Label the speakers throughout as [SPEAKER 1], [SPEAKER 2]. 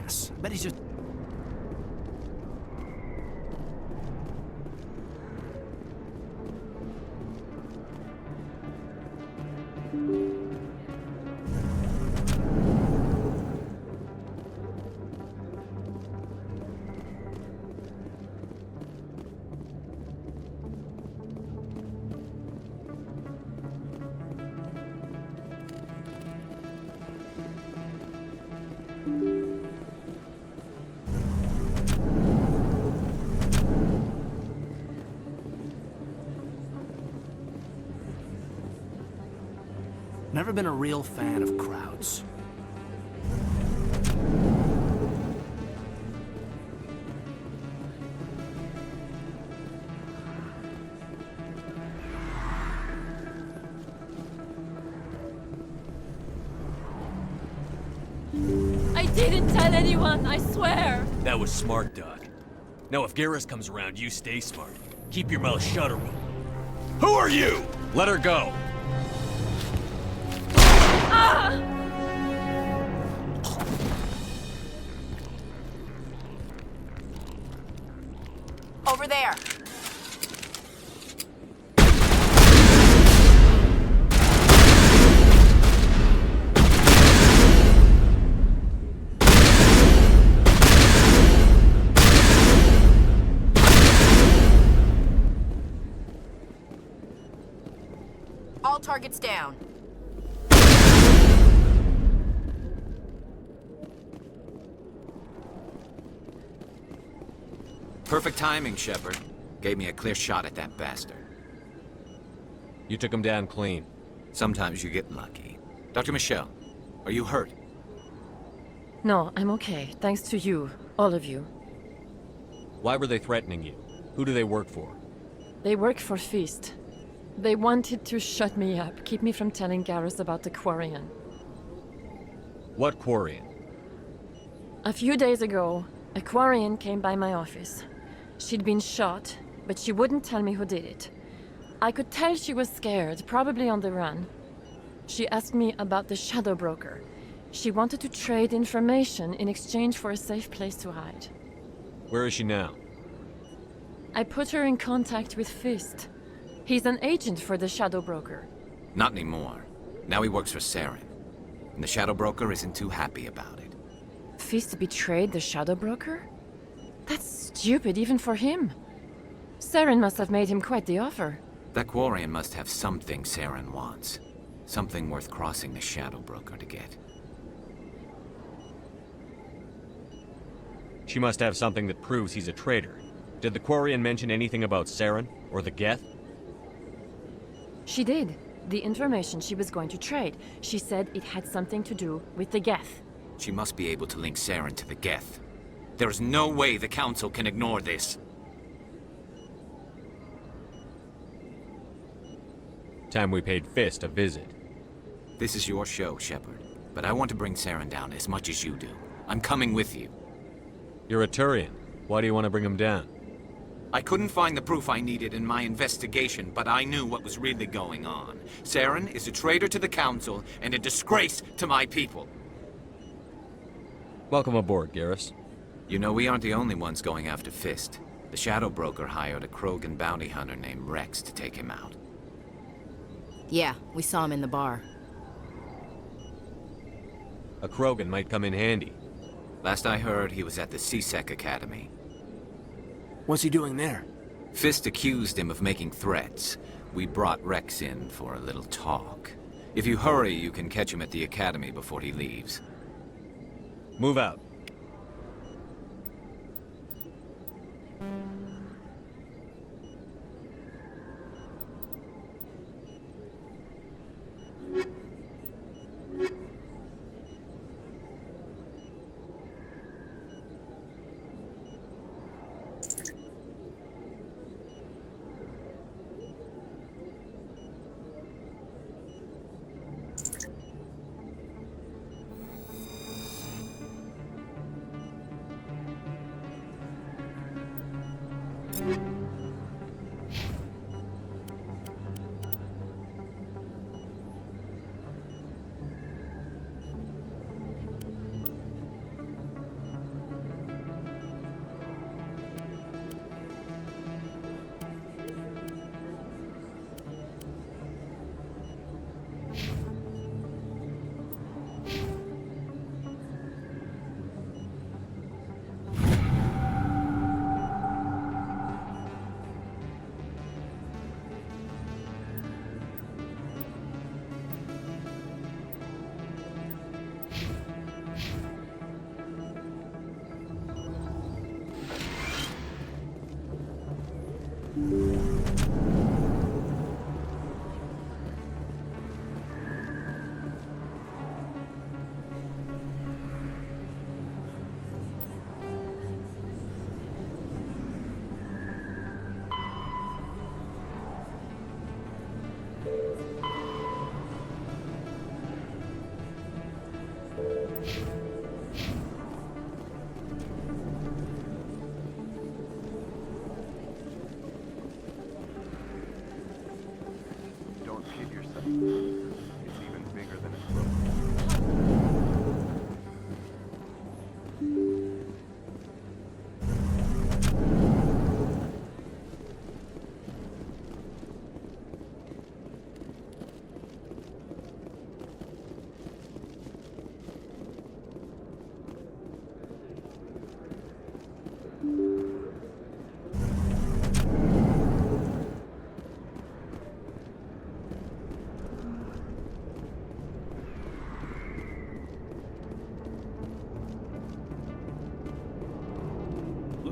[SPEAKER 1] ass. I bet he's just... Never been a real fan of crowds.
[SPEAKER 2] I didn't tell anyone, I swear!
[SPEAKER 3] That was smart, Doc. Now if Garrus comes around, you stay smart. Keep your mouth shut or we'll... Who are you? Let her go!
[SPEAKER 4] Over there. All targets down.
[SPEAKER 5] Perfect timing, Shepard. Gave me a clear shot at that bastard.
[SPEAKER 3] You took him down clean.
[SPEAKER 5] Sometimes you get lucky. Dr. Michelle, are you hurt?
[SPEAKER 2] No, I'm okay. Thanks to you. All of you.
[SPEAKER 3] Why were they threatening you? Who do they work for?
[SPEAKER 2] They work for Feast. They wanted to shut me up, keep me from telling Garrus about the Quarian.
[SPEAKER 3] What Quarian?
[SPEAKER 2] A few days ago, a Quarian came by my office. She'd been shot, but she wouldn't tell me who did it. I could tell she was scared, probably on the run. She asked me about the Shadow Broker. She wanted to trade information in exchange for a safe place to hide.
[SPEAKER 3] Where is she now?
[SPEAKER 2] I put her in contact with Fist. He's an agent for the Shadow Broker.
[SPEAKER 5] Not anymore. Now he works for Saren. And the Shadow Broker isn't too happy about it.
[SPEAKER 2] Fist betrayed the Shadow Broker? That's stupid even for him. Saren must have made him quite the offer.
[SPEAKER 5] That Quarian must have something Saren wants. Something worth crossing the Shadow Broker to get.
[SPEAKER 3] She must have something that proves he's a traitor. Did the Quarian mention anything about Saren or the Geth?
[SPEAKER 2] She did. The information she was going to trade. She said it had something to do with the Geth.
[SPEAKER 5] She must be able to link Saren to the Geth. There is no way the Council can ignore this.
[SPEAKER 3] Time we paid Fist a visit.
[SPEAKER 5] This is your show, Shepard. But I want to bring Saren down as much as you do. I'm coming with you.
[SPEAKER 3] You're a Turian. Why do you want to bring him down?
[SPEAKER 5] I couldn't find the proof I needed in my investigation, but I knew what was really going on. Saren is a traitor to the Council and a disgrace to my people.
[SPEAKER 3] Welcome aboard, Garrus.
[SPEAKER 5] You know, we aren't the only ones going after Fist. The Shadow Broker hired a Krogan bounty hunter named Rex to take him out.
[SPEAKER 4] Yeah, we saw him in the bar.
[SPEAKER 3] A Krogan might come in handy.
[SPEAKER 5] Last I heard, he was at the C-Sec Academy.
[SPEAKER 1] What's he doing there?
[SPEAKER 5] Fist accused him of making threats. We brought Rex in for a little talk. If you hurry, you can catch him at the Academy before he leaves.
[SPEAKER 3] Move out.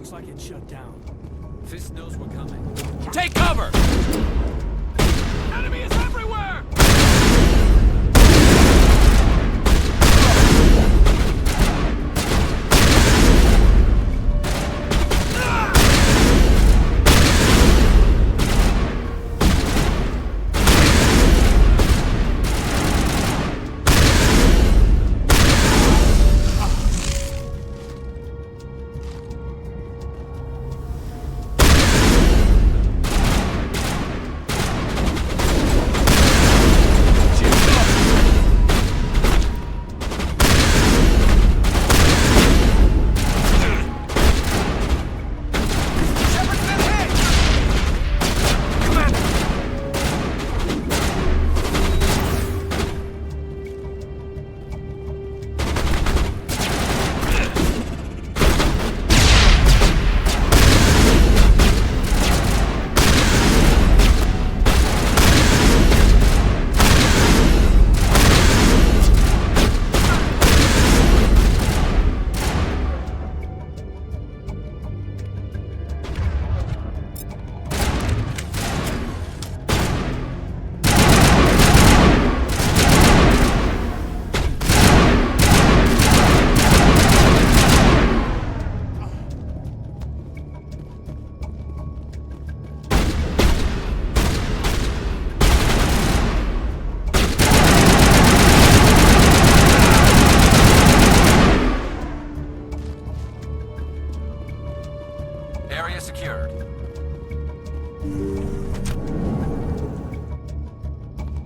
[SPEAKER 1] Looks like it's shut down.
[SPEAKER 5] Fist knows we're coming. Take cover! Enemy is everywhere! Area secured.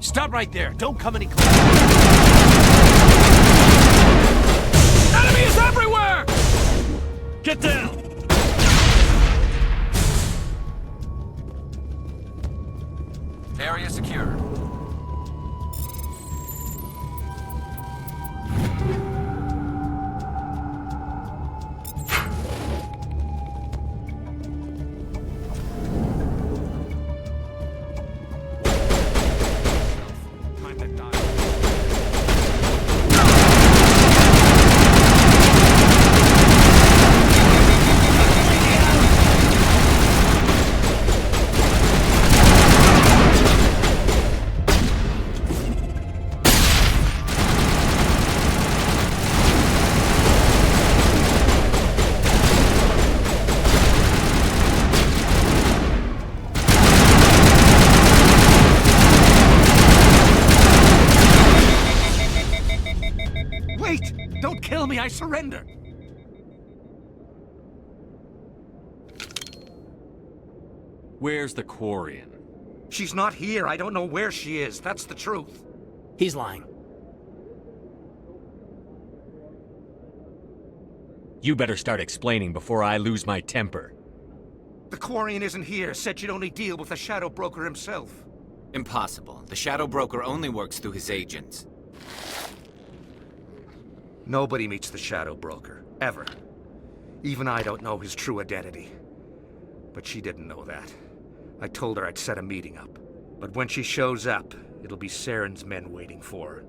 [SPEAKER 1] Stop right there. Don't come any closer.
[SPEAKER 5] Enemy is everywhere!
[SPEAKER 3] Get down!
[SPEAKER 5] Area secured. Time to die.
[SPEAKER 1] Wait! Don't kill me. I surrender.
[SPEAKER 3] Where's the Quarian?
[SPEAKER 6] She's not here. I don't know where she is. That's the truth.
[SPEAKER 1] He's lying.
[SPEAKER 3] You better start explaining before I lose my temper.
[SPEAKER 6] The Quarian isn't here. Said she'd only deal with the Shadow Broker himself.
[SPEAKER 5] Impossible. The Shadow Broker only works through his agents.
[SPEAKER 6] Nobody meets the Shadow Broker. Ever. Even I don't know his true identity. But she didn't know that. I told her I'd set a meeting up. But when she shows up, it'll be Saren's men waiting for her.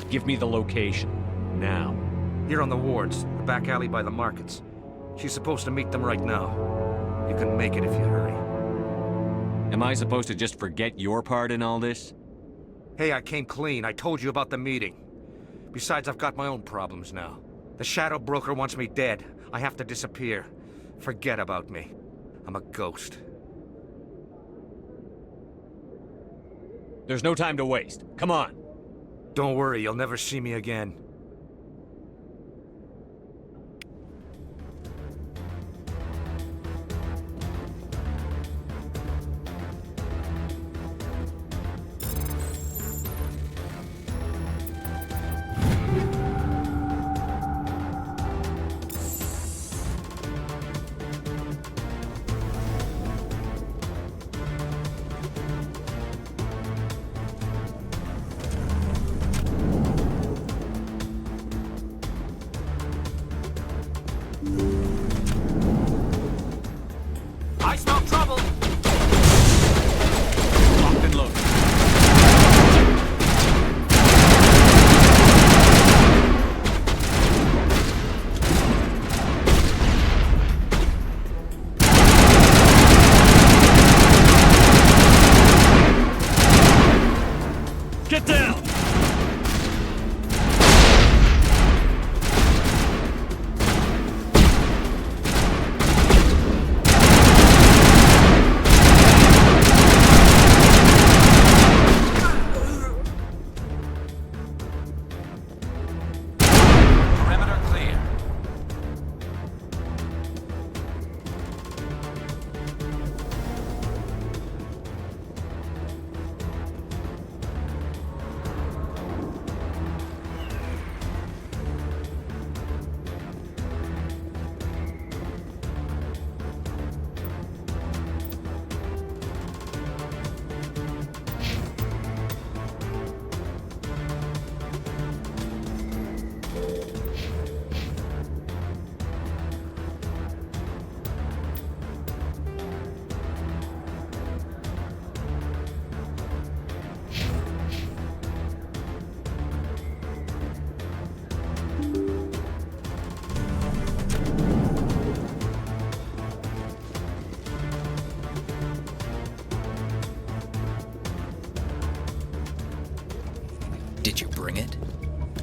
[SPEAKER 3] Give me the location. Now.
[SPEAKER 6] Here on the wards, the back alley by the markets. She's supposed to meet them right now. You can make it if you hurry.
[SPEAKER 3] Am I supposed to just forget your part in all this?
[SPEAKER 6] Hey, I came clean. I told you about the meeting. Besides, I've got my own problems now. The Shadow Broker wants me dead. I have to disappear. Forget about me. I'm a ghost.
[SPEAKER 3] There's no time to waste. Come on.
[SPEAKER 6] Don't worry, you'll never see me again.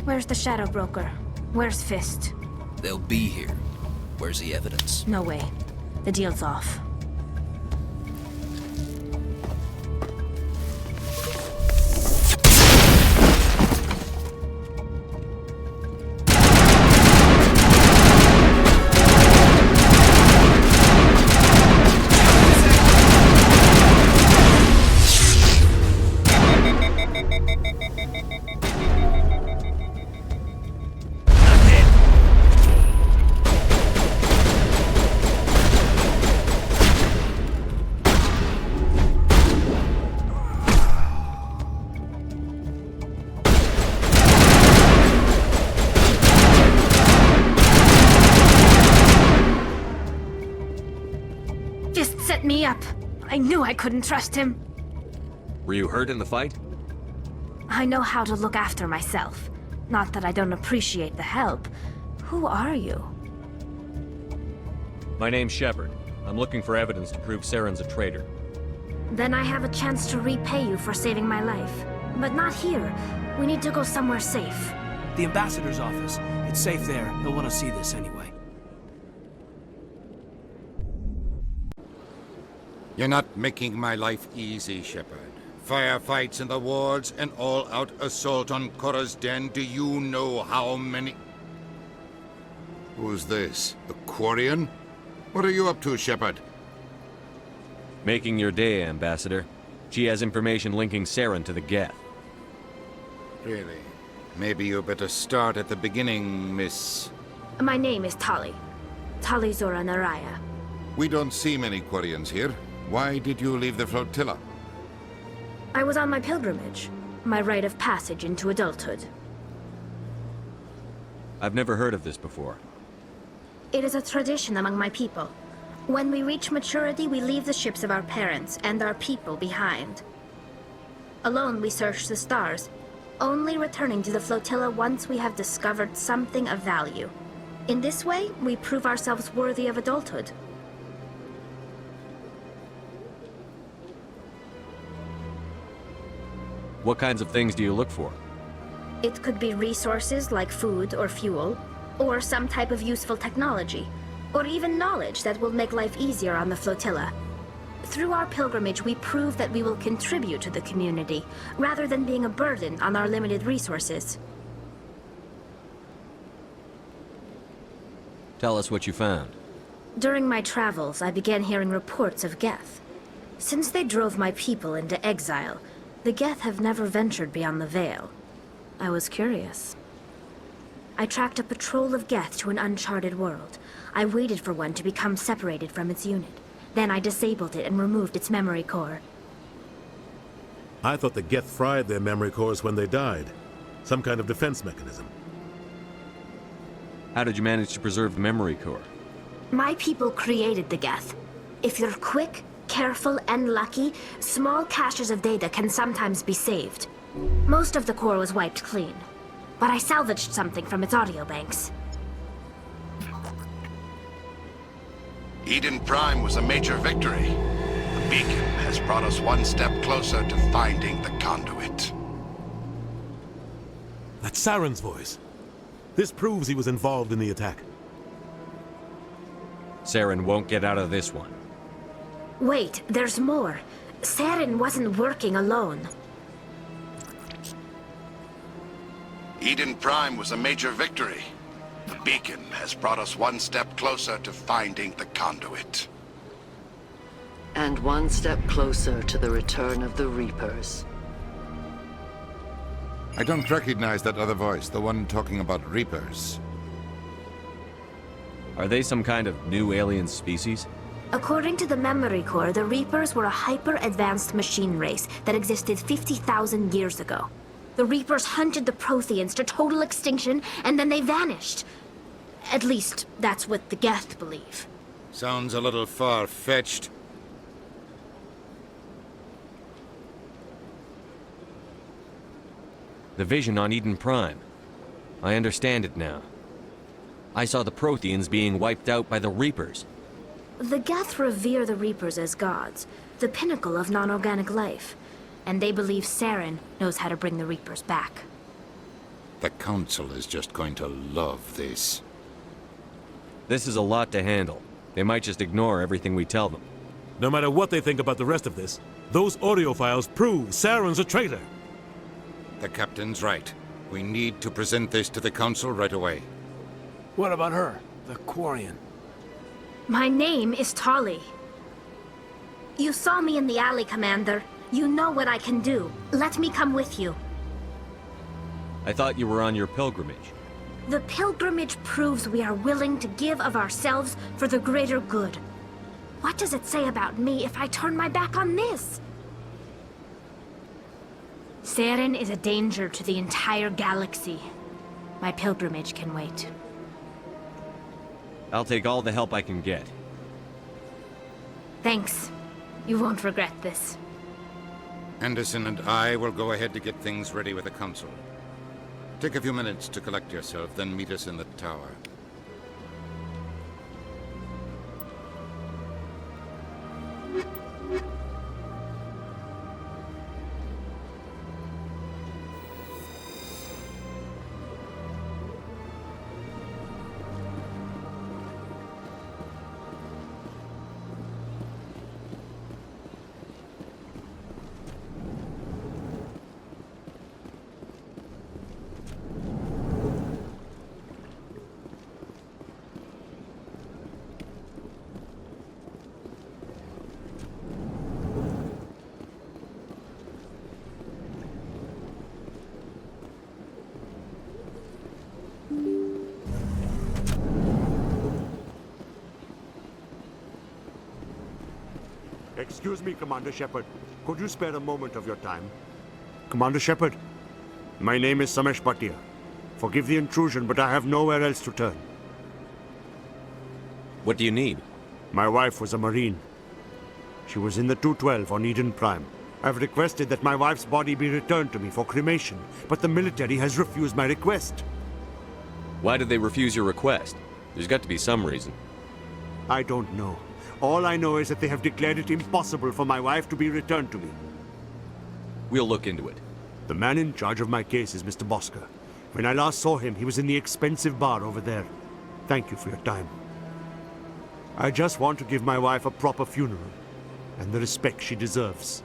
[SPEAKER 7] Where's the Shadow Broker? Where's Fist?
[SPEAKER 8] They'll be here. Where's the evidence?
[SPEAKER 7] No way. The deal's off. Fist set me up. I knew I couldn't trust him.
[SPEAKER 3] Were you hurt in the fight?
[SPEAKER 7] I know how to look after myself. Not that I don't appreciate the help. Who are you?
[SPEAKER 3] My name's Shepard. I'm looking for evidence to prove Saren's a traitor.
[SPEAKER 7] Then I have a chance to repay you for saving my life. But not here. We need to go somewhere safe.
[SPEAKER 1] The ambassador's office. It's safe there. He'll want to see this anyway.
[SPEAKER 9] You're not making my life easy, Shepard. Firefights in the wards, an all-out assault on Korra's den. Do you know how many...
[SPEAKER 10] Who's this? The Quarian? What are you up to, Shepard?
[SPEAKER 3] Making your day, Ambassador. She has information linking Saren to the Geth.
[SPEAKER 9] Really? Maybe you better start at the beginning, Miss...
[SPEAKER 7] My name is Tali. Tali Zora Naraya.
[SPEAKER 10] We don't see many Quarians here. Why did you leave the flotilla?
[SPEAKER 7] I was on my pilgrimage. My rite of passage into adulthood.
[SPEAKER 3] I've never heard of this before.
[SPEAKER 7] It is a tradition among my people. When we reach maturity, we leave the ships of our parents and our people behind. Alone, we search the stars, only returning to the flotilla once we have discovered something of value. In this way, we prove ourselves worthy of adulthood.
[SPEAKER 3] What kinds of things do you look for?
[SPEAKER 7] It could be resources like food or fuel, or some type of useful technology, or even knowledge that will make life easier on the flotilla. Through our pilgrimage, we prove that we will contribute to the community, rather than being a burden on our limited resources.
[SPEAKER 3] Tell us what you found.
[SPEAKER 7] During my travels, I began hearing reports of Geth. Since they drove my people into exile, the Geth have never ventured beyond the Veil. I was curious. I tracked a patrol of Geth to an uncharted world. I waited for one to become separated from its unit. Then I disabled it and removed its memory core.
[SPEAKER 11] I thought the Geth fried their memory cores when they died. Some kind of defense mechanism.
[SPEAKER 3] How did you manage to preserve the memory core?
[SPEAKER 7] My people created the Geth. If you're quick, careful, and lucky, small caches of data can sometimes be saved. Most of the core was wiped clean, but I salvaged something from its audio banks.
[SPEAKER 10] Eden Prime was a major victory. The beacon has brought us one step closer to finding the conduit.
[SPEAKER 11] That's Saren's voice. This proves he was involved in the attack.
[SPEAKER 3] Saren won't get out of this one.
[SPEAKER 7] Wait, there's more. Saren wasn't working alone.
[SPEAKER 10] Eden Prime was a major victory. The beacon has brought us one step closer to finding the conduit.
[SPEAKER 12] And one step closer to the return of the Reapers.
[SPEAKER 10] I don't recognize that other voice, the one talking about Reapers.
[SPEAKER 3] Are they some kind of new alien species?
[SPEAKER 7] According to the memory core, the Reapers were a hyper-advanced machine race that existed 50,000 years ago. The Reapers hunted the Protheans to total extinction, and then they vanished. At least, that's what the Geth believe.
[SPEAKER 9] Sounds a little far-fetched.
[SPEAKER 3] The vision on Eden Prime. I understand it now. I saw the Protheans being wiped out by the Reapers.
[SPEAKER 7] The Geth revere the Reapers as gods, the pinnacle of non-organic life. And they believe Saren knows how to bring the Reapers back.
[SPEAKER 9] The Council is just going to love this.
[SPEAKER 3] This is a lot to handle. They might just ignore everything we tell them.
[SPEAKER 11] No matter what they think about the rest of this, those audio files prove Saren's a traitor.
[SPEAKER 9] The Captain's right. We need to present this to the Council right away.
[SPEAKER 1] What about her? The Quarian.
[SPEAKER 7] My name is Tali. You saw me in the alley, Commander. You know what I can do. Let me come with you.
[SPEAKER 3] I thought you were on your pilgrimage.
[SPEAKER 7] The pilgrimage proves we are willing to give of ourselves for the greater good. What does it say about me if I turn my back on this? Saren is a danger to the entire galaxy. My pilgrimage can wait.
[SPEAKER 3] I'll take all the help I can get.
[SPEAKER 7] Thanks. You won't regret this.
[SPEAKER 9] Anderson and I will go ahead to get things ready with the Council. Take a few minutes to collect yourself, then meet us in the tower.
[SPEAKER 13] Excuse me, Commander Shepard. Could you spare a moment of your time? Commander Shepard, my name is Samesh Bhatia. Forgive the intrusion, but I have nowhere else to turn.
[SPEAKER 3] What do you need?
[SPEAKER 13] My wife was a Marine. She was in the 212 on Eden Prime. I've requested that my wife's body be returned to me for cremation, but the military has refused my request.
[SPEAKER 3] Why did they refuse your request? There's got to be some reason.
[SPEAKER 13] I don't know. All I know is that they have declared it impossible for my wife to be returned to me.
[SPEAKER 3] We'll look into it.
[SPEAKER 13] The man in charge of my case is Mr. Bosker. When I last saw him, he was in the expensive bar over there. Thank you for your time. I just want to give my wife a proper funeral, and the respect she deserves.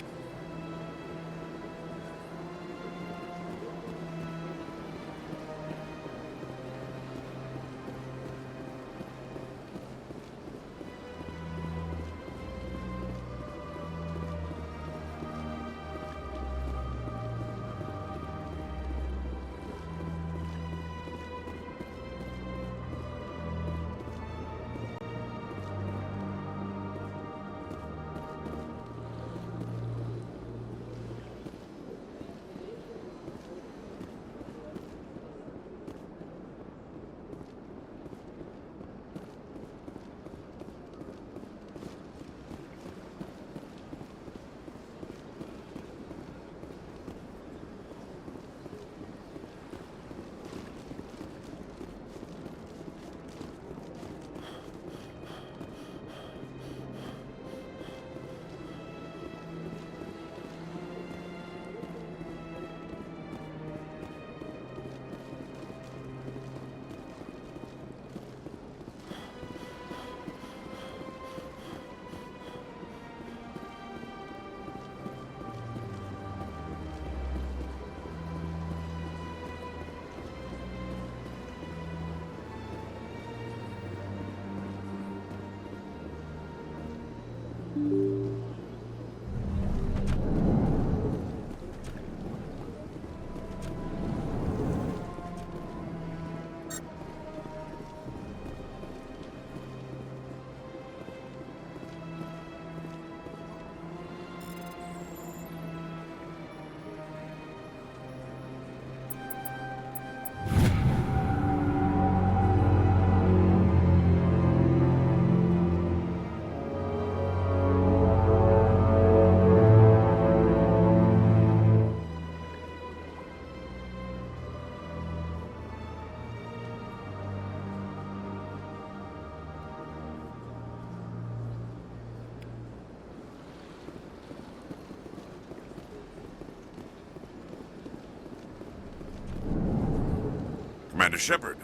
[SPEAKER 14] Commander Shepard,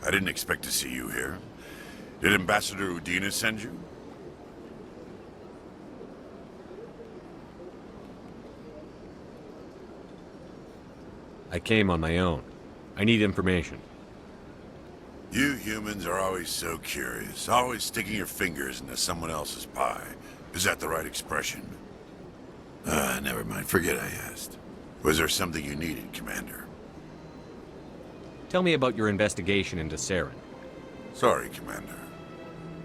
[SPEAKER 14] I didn't expect to see you here. Did Ambassador Udina send you?
[SPEAKER 3] I came on my own. I need information.
[SPEAKER 14] You humans are always so curious, always sticking your fingers into someone else's pie. Is that the right expression? Never mind. Forget I asked. Was there something you needed, Commander?
[SPEAKER 3] Tell me about your investigation into Saren.
[SPEAKER 14] Sorry, Commander.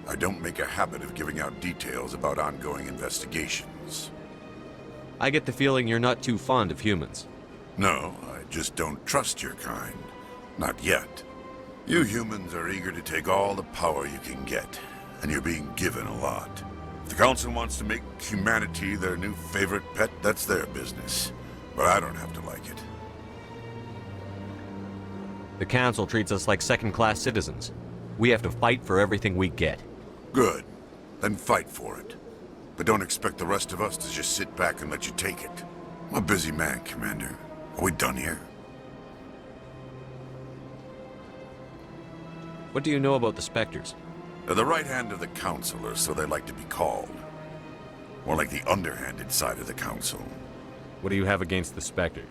[SPEAKER 14] I don't make a habit of giving out details about ongoing investigations.
[SPEAKER 3] I get the feeling you're not too fond of humans.
[SPEAKER 14] No, I just don't trust your kind. Not yet. You humans are eager to take all the power you can get, and you're being given a lot. If the Council wants to make humanity their new favorite pet, that's their business. But I don't have to like it.
[SPEAKER 3] The Council treats us like second-class citizens. We have to fight for everything we get.
[SPEAKER 14] Good. Then fight for it. But don't expect the rest of us to just sit back and let you take it. I'm a busy man, Commander. Are we done here?
[SPEAKER 3] What do you know about the Spectres?
[SPEAKER 14] They're the right hand of the Council, or so they like to be called. More like the underhanded side of the Council.
[SPEAKER 3] What do you have against the Spectres?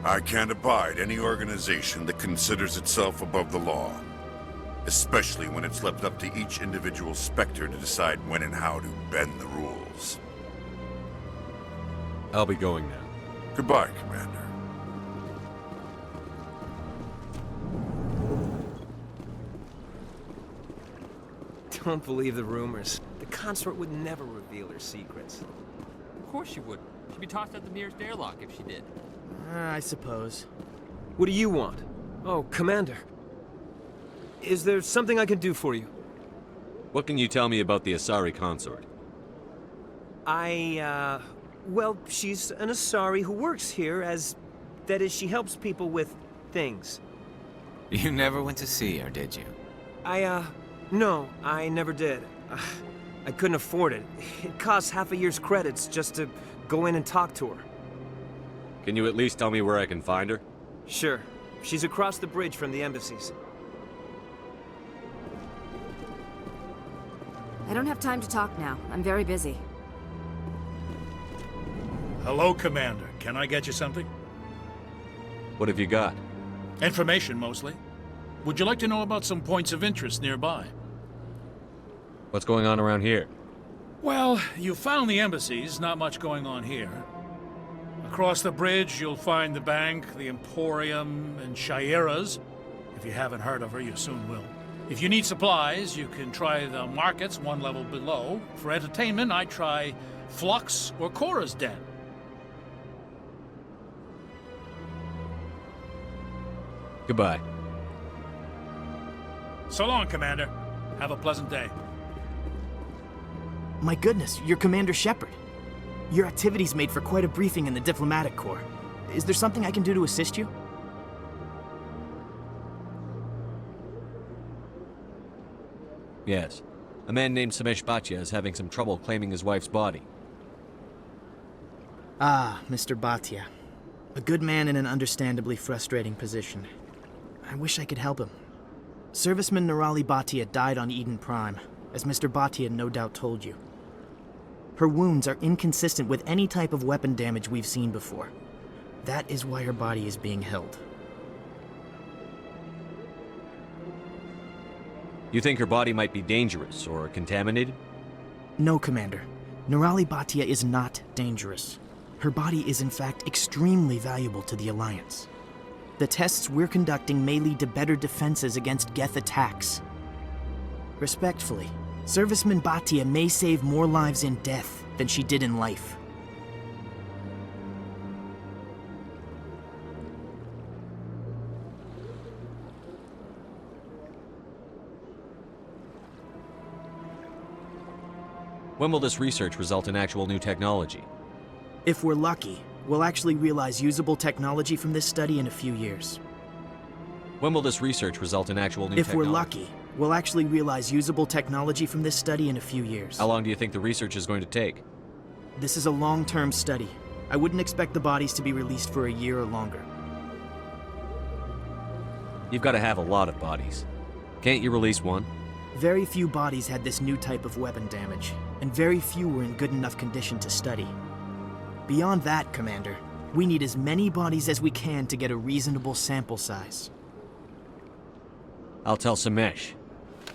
[SPEAKER 14] I can't abide any organization that considers itself above the law. Especially when it's left up to each individual Spectre to decide when and how to bend the rules.
[SPEAKER 3] I'll be going now.
[SPEAKER 14] Goodbye, Commander.
[SPEAKER 15] Don't believe the rumors. The consort would never reveal her secrets.
[SPEAKER 16] Of course she would. She'd be tossed out the nearest airlock if she did.
[SPEAKER 15] I suppose. What do you want? Oh, Commander. Is there something I can do for you?
[SPEAKER 3] What can you tell me about the Asari consort?
[SPEAKER 15] Well, she's an Asari who works here as... That is, she helps people with things.
[SPEAKER 5] You never went to see her, did you?
[SPEAKER 15] No, I never did. I couldn't afford it. It costs half a year's credits just to go in and talk to her.
[SPEAKER 3] Can you at least tell me where I can find her?
[SPEAKER 15] Sure. She's across the bridge from the embassies.
[SPEAKER 4] I don't have time to talk now. I'm very busy.
[SPEAKER 17] Hello, Commander. Can I get you something?
[SPEAKER 3] What have you got?
[SPEAKER 17] Information, mostly. Would you like to know about some points of interest nearby?
[SPEAKER 3] What's going on around here?
[SPEAKER 17] Well, you found the embassies. Not much going on here. Across the bridge, you'll find the bank, the Emporium, and Shaira's. If you haven't heard of her, you soon will. If you need supplies, you can try the markets one level below. For entertainment, I try Flux or Cora's Den.
[SPEAKER 3] Goodbye.
[SPEAKER 17] So long, Commander. Have a pleasant day.
[SPEAKER 18] My goodness, you're Commander Shepard. Your activities made for quite a briefing in the Diplomatic Corps. Is there something I can do to assist you?
[SPEAKER 3] Yes. A man named Samesh Bhatia is having some trouble claiming his wife's body.
[SPEAKER 18] Ah, Mr. Bhatia. A good man in an understandably frustrating position. I wish I could help him. Serviceman Nirali Bhatia died on Eden Prime, as Mr. Bhatia no doubt told you. Her wounds are inconsistent with any type of weapon damage we've seen before. That is why her body is being held.
[SPEAKER 3] You think her body might be dangerous or contaminated?
[SPEAKER 18] No, Commander. Nirali Bhatia is not dangerous. Her body is in fact extremely valuable to the Alliance. The tests we're conducting may lead to better defenses against Geth attacks. Respectfully, Serviceman Bhatia may save more lives in death than she did in life.
[SPEAKER 3] When will this research result in actual new technology?
[SPEAKER 18] If we're lucky, we'll actually realize usable technology from this study in a few years.
[SPEAKER 3] When will this research result in actual new technology?
[SPEAKER 18] If we're lucky, we'll actually realize usable technology from this study in a few years.
[SPEAKER 3] How long do you think the research is going to take?
[SPEAKER 18] This is a long-term study. I wouldn't expect the bodies to be released for a year or longer.
[SPEAKER 3] You've got to have a lot of bodies. Can't you release one?
[SPEAKER 18] Very few bodies had this new type of weapon damage, and very few were in good enough condition to study. Beyond that, Commander, we need as many bodies as we can to get a reasonable sample size.
[SPEAKER 3] I'll tell Samesh.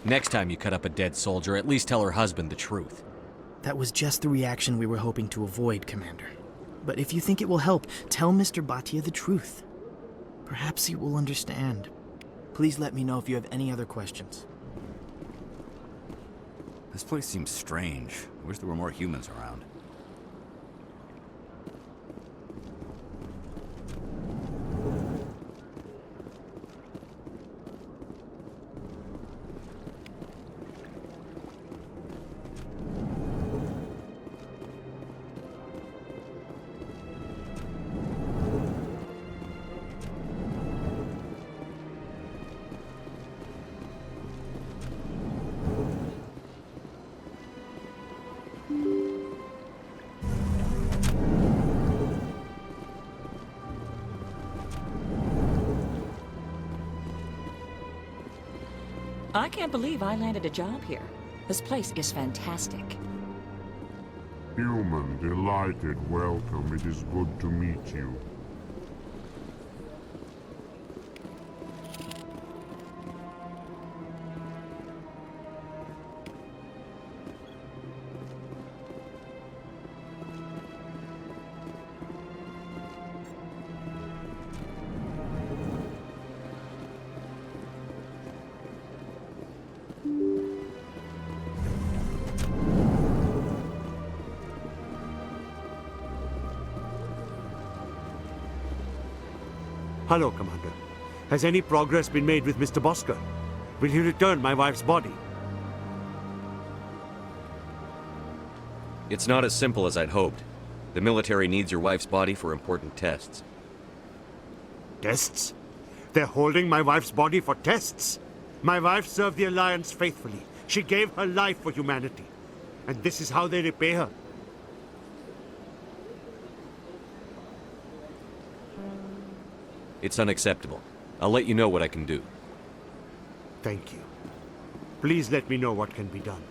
[SPEAKER 3] Next time you cut up a dead soldier, at least tell her husband the truth.
[SPEAKER 18] That was just the reaction we were hoping to avoid, Commander. But if you think it will help, tell Mr. Bhatia the truth. Perhaps he will understand. Please let me know if you have any other questions.
[SPEAKER 19] This place seems strange. I wish there were more humans around.
[SPEAKER 20] I can't believe I landed a job here. This place is fantastic.
[SPEAKER 21] Human, delighted, welcome. It is good to meet you.
[SPEAKER 13] Hello, Commander. Has any progress been made with Mr. Bosker? Will he return my wife's body?
[SPEAKER 3] It's not as simple as I'd hoped. The military needs your wife's body for important tests.
[SPEAKER 13] Tests? They're holding my wife's body for tests? My wife served the Alliance faithfully. She gave her life for humanity. And this is how they repay her.
[SPEAKER 3] It's unacceptable. I'll let you know what I can do.
[SPEAKER 13] Thank you. Please let me know what can be done.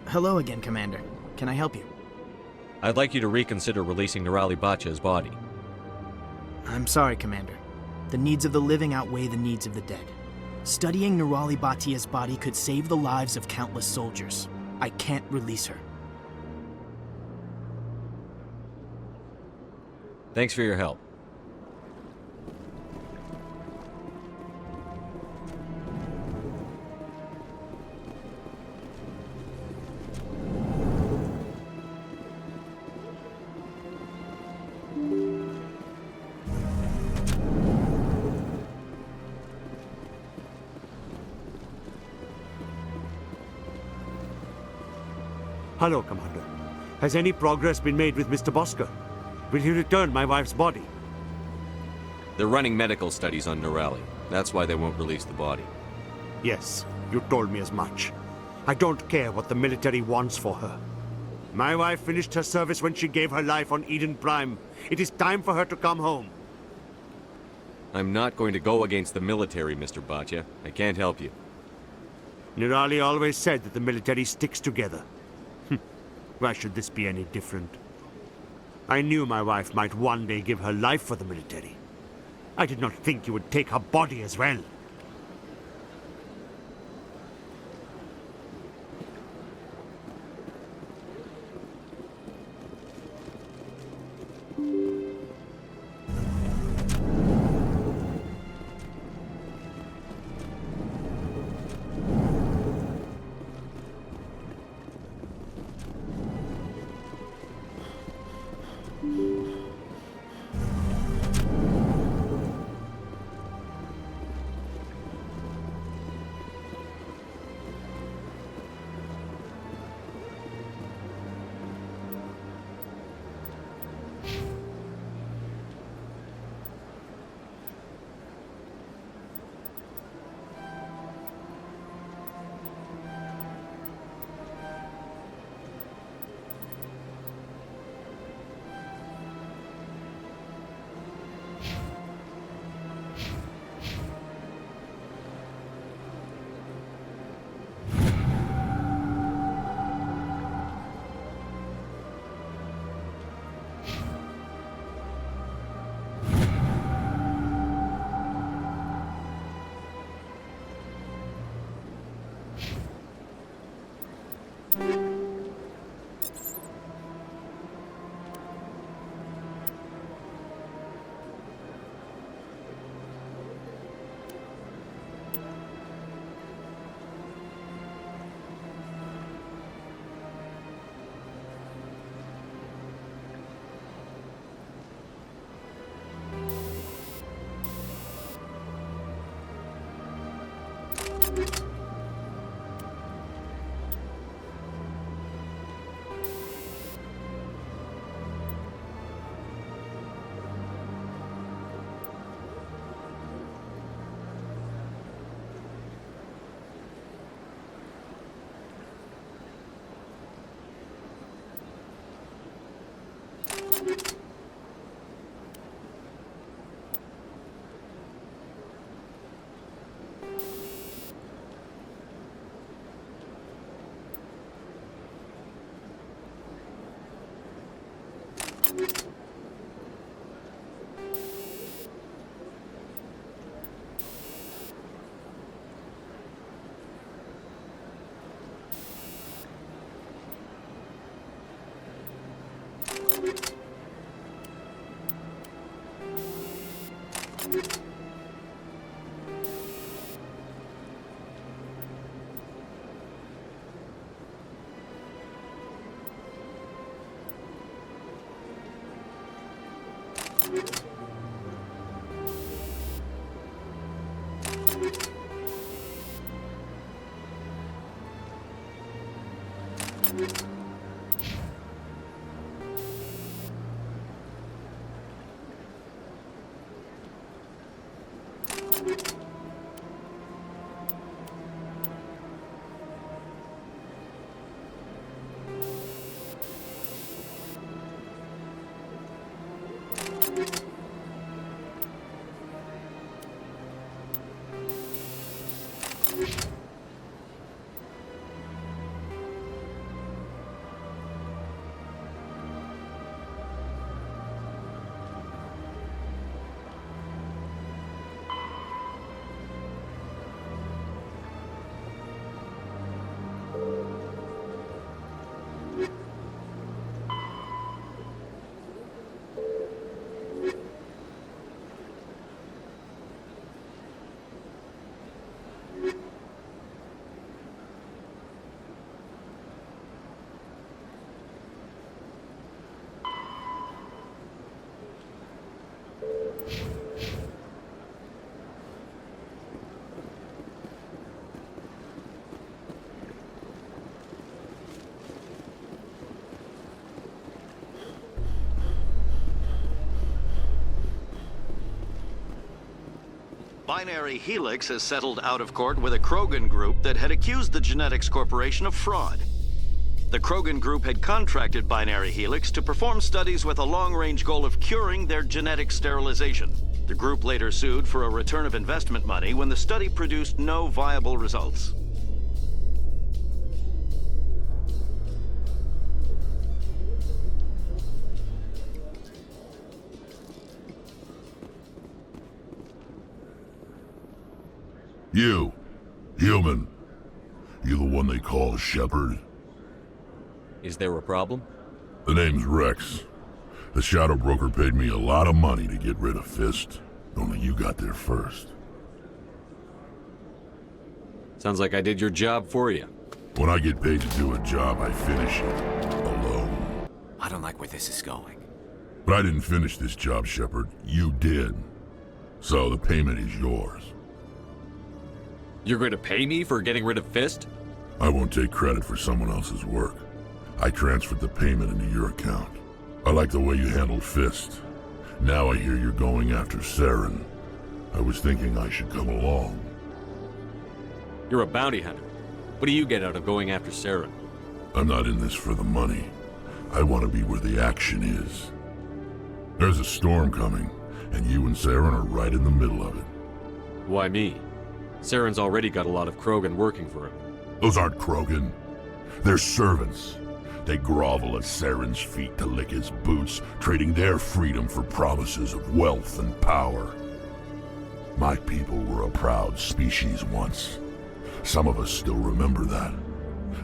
[SPEAKER 18] Hello again, Commander. Can I help you?
[SPEAKER 3] I'd like you to reconsider releasing Nirali Bhacha's body.
[SPEAKER 18] I'm sorry, Commander. The needs of the living outweigh the needs of the dead. Studying Nirali Bhatia's body could save the lives of countless soldiers. I can't release her.
[SPEAKER 3] Thanks for your help.
[SPEAKER 13] Hello, Commander. Has any progress been made with Mr. Bosker? Will he return my wife's body?
[SPEAKER 3] They're running medical studies on Nirali. That's why they won't release the body.
[SPEAKER 13] Yes, you told me as much. I don't care what the military wants for her. My wife finished her service when she gave her life on Eden Prime. It is time for her to come home.
[SPEAKER 3] I'm not going to go against the military, Mr. Bhatia. I can't help you.
[SPEAKER 13] Nirali always said that the military sticks together. Why should this be any different? I knew my wife might one day give her life for the military. I did not think you would take her body as well.
[SPEAKER 2] Binary Helix has settled out of court with a Krogan group that had accused the Genetics Corporation of fraud. The Krogan group had contracted Binary Helix to perform studies with a long-range goal of curing their genetic sterilization. The group later sued for a return of investment money when the study produced no viable results.
[SPEAKER 22] You, human. You the one they call Shepard?
[SPEAKER 3] Is there a problem?
[SPEAKER 22] The name's Rex. The Shadow Broker paid me a lot of money to get rid of Fist. Only you got there first.
[SPEAKER 3] Sounds like I did your job for you.
[SPEAKER 22] When I get paid to do a job, I finish it. Alone.
[SPEAKER 5] I don't like where this is going.
[SPEAKER 22] But I didn't finish this job, Shepard. You did. So the payment is yours.
[SPEAKER 3] You're going to pay me for getting rid of Fist?
[SPEAKER 22] I won't take credit for someone else's work. I transferred the payment into your account. I like the way you handled Fist. Now I hear you're going after Saren. I was thinking I should come along.
[SPEAKER 3] You're a bounty hunter. What do you get out of going after Saren?
[SPEAKER 22] I'm not in this for the money. I want to be where the action is. There's a storm coming, and you and Saren are right in the middle of it.
[SPEAKER 3] Why me? Saren's already got a lot of Krogan working for him.
[SPEAKER 22] Those aren't Krogan. They're servants. They grovel at Saren's feet to lick his boots, trading their freedom for promises of wealth and power. My people were a proud species once. Some of us still remember that.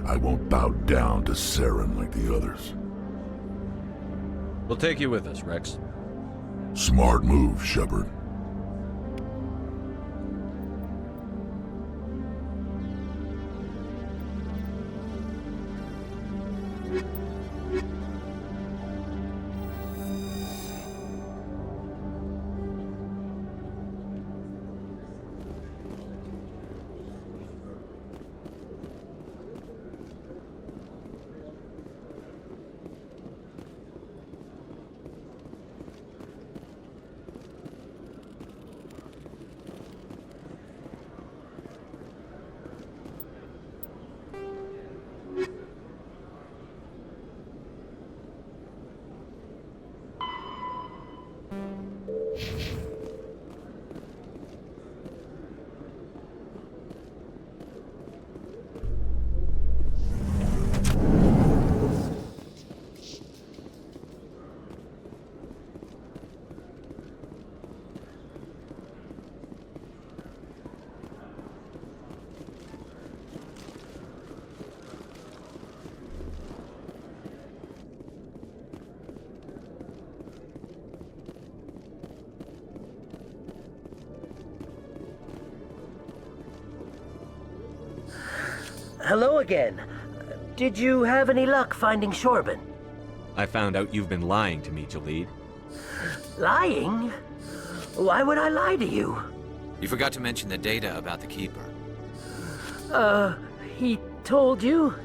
[SPEAKER 22] I won't bow down to Saren like the others.
[SPEAKER 3] We'll take you with us, Rex.
[SPEAKER 22] Smart move, Shepard.
[SPEAKER 6] hello again. Did you have any luck finding Shorban?
[SPEAKER 3] I found out you've been lying to me, Jalid.
[SPEAKER 6] Lying? Why would I lie to you?
[SPEAKER 5] You forgot to mention the data about the Keeper.
[SPEAKER 6] He told you?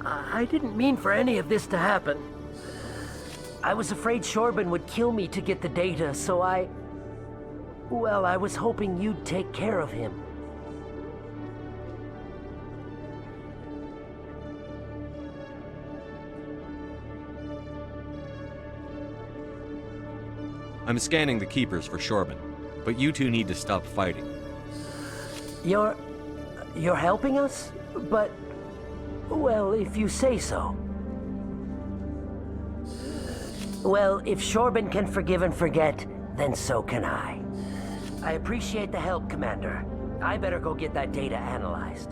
[SPEAKER 6] I didn't mean for any of this to happen. I was afraid Shorban would kill me to get the data, so well, I was hoping you'd take care of him.
[SPEAKER 3] I'm scanning the Keepers for Shorban, but you two need to stop fighting.
[SPEAKER 6] You're helping us? But, well, if you say so. Well, if Shorban can forgive and forget, then so can I. I appreciate the help, Commander. I better go get that data analyzed.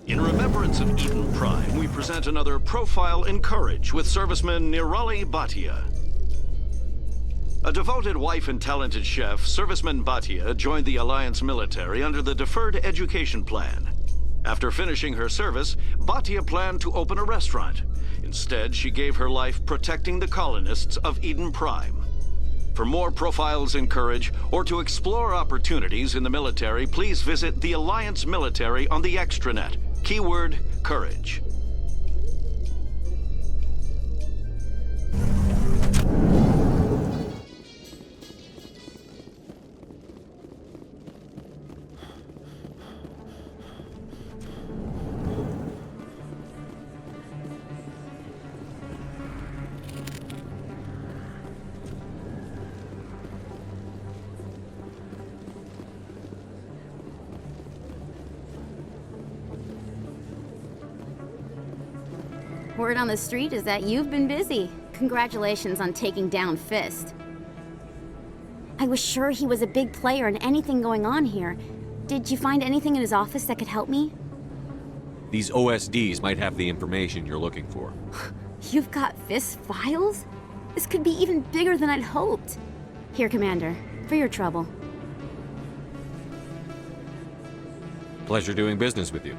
[SPEAKER 2] In remembrance of Eden Prime, we present another Profile in Courage with serviceman Nirali Bhatia. A devoted wife and talented chef, serviceman Bhatia joined the Alliance military under the Deferred Education Plan. After finishing her service, Bhatia planned to open a restaurant. Instead, she gave her life protecting the colonists of Eden Prime. For more Profiles in Courage, or to explore opportunities in the military, please visit the Alliance military on the extranet. Keyword, Courage.
[SPEAKER 8] Word on the street is that you've been busy. Congratulations on taking down Fist. I was sure he was a big player in anything going on here. Did you find anything in his office that could help me?
[SPEAKER 3] These OSDs might have the information you're looking for.
[SPEAKER 8] You've got Fist's files? This could be even bigger than I'd hoped. Here, Commander, for your trouble.
[SPEAKER 3] Pleasure doing business with you.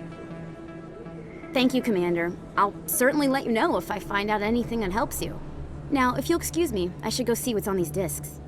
[SPEAKER 8] Thank you, Commander. I'll certainly let you know if I find out anything that helps you. Now, if you'll excuse me, I should go see what's on these discs.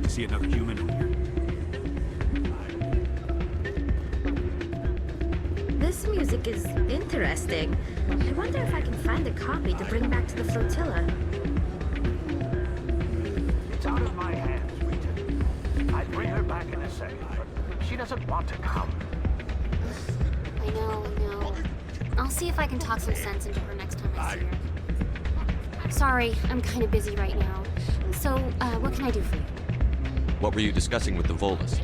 [SPEAKER 3] See another human over here.
[SPEAKER 7] This music is interesting. I wonder if I can find a copy to bring back to the flotilla.
[SPEAKER 23] It's out of my hands, Rita. I'd bring her back in a second, but she doesn't want to come.
[SPEAKER 8] I know. I'll see if I can talk some sense into her next time I see her. Sorry, I'm kind of busy right now. So, what can I do for you?
[SPEAKER 3] What were you discussing with the Volus?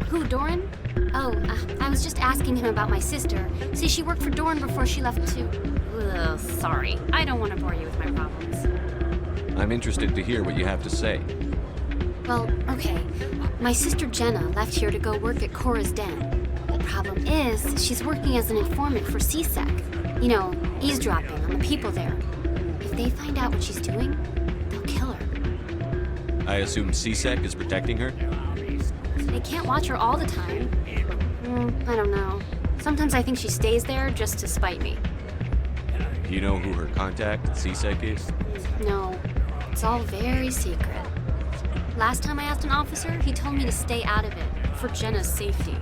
[SPEAKER 8] Who, Doran? Oh, I was just asking him about my sister. See, she worked for Doran before she left to... Ugh, sorry. I don't want to bore you with my problems.
[SPEAKER 3] I'm interested to hear what you have to say.
[SPEAKER 8] Well, okay. My sister Jenna left here to go work at Cora's Den. The problem is, she's working as an informant for CSEC. You know, eavesdropping on the people there. If they find out what she's doing, they'll kill her.
[SPEAKER 3] I assume CSEC is protecting her?
[SPEAKER 8] They can't watch her all the time. I don't know. Sometimes I think she stays there just to spite me.
[SPEAKER 3] Do you know who her contact at CSEC is?
[SPEAKER 8] No, it's all very secret. Last time I asked an officer, he told me to stay out of it, for Jenna's safety.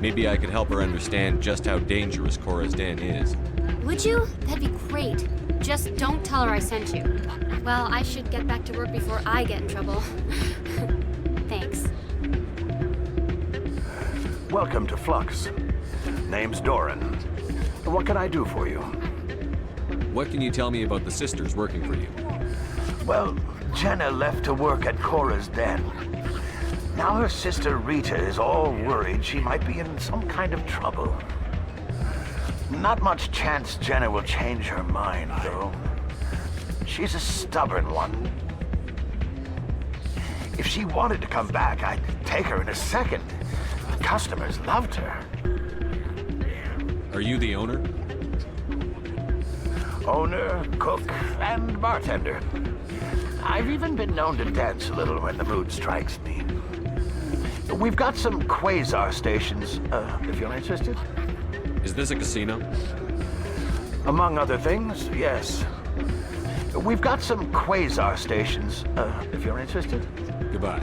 [SPEAKER 3] Maybe I could help her understand just how dangerous Cora's Den is.
[SPEAKER 8] Would you? That'd be great. Just don't tell her I sent you. Well, I should get back to work before I get in trouble. Thanks.
[SPEAKER 23] Welcome to Flux. Name's Doran. What can I do for you?
[SPEAKER 3] What can you tell me about the sisters working for you?
[SPEAKER 23] Well, Jenna left to work at Cora's Den. Now her sister Rita is all worried she might be in some kind of trouble. Not much chance Jenna will change her mind, though. She's a stubborn one. If she wanted to come back, I'd take her in a second. The customers loved her.
[SPEAKER 3] Are you the owner?
[SPEAKER 23] Owner, cook, and bartender. I've even been known to dance a little when the mood strikes me. We've got some quasar stations, if you're interested.
[SPEAKER 3] Is this a casino?
[SPEAKER 23] Among other things, yes. We've got some quasar stations, if you're interested.
[SPEAKER 3] Goodbye.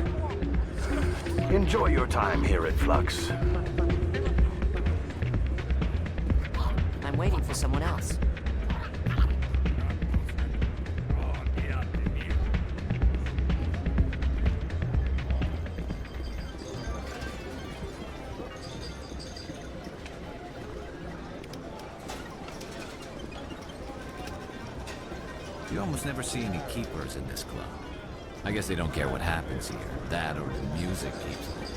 [SPEAKER 23] Enjoy your time here at Flux.
[SPEAKER 10] I'm waiting for someone else.
[SPEAKER 5] You almost never see any keepers in this club. I guess they don't care what happens here. That or the music keeps them away.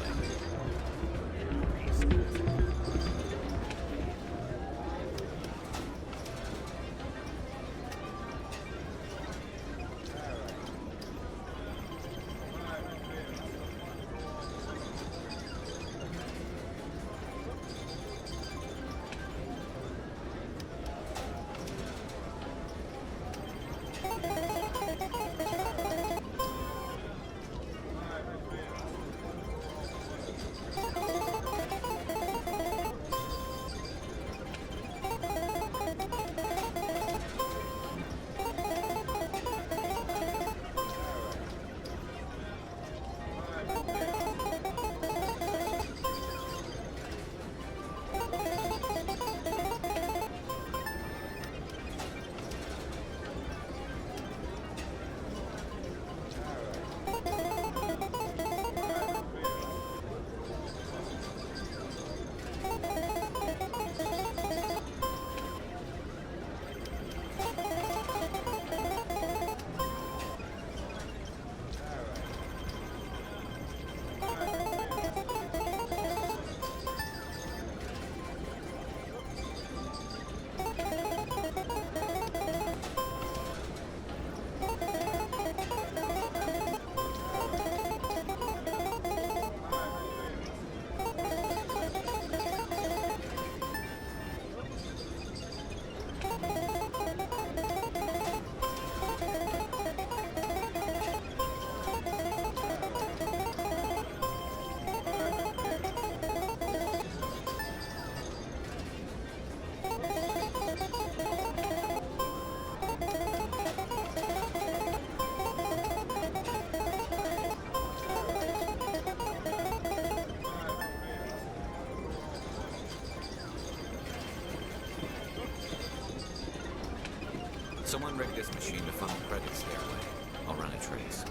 [SPEAKER 5] Someone rigged this machine to funnel credits their way. I'll run a trace.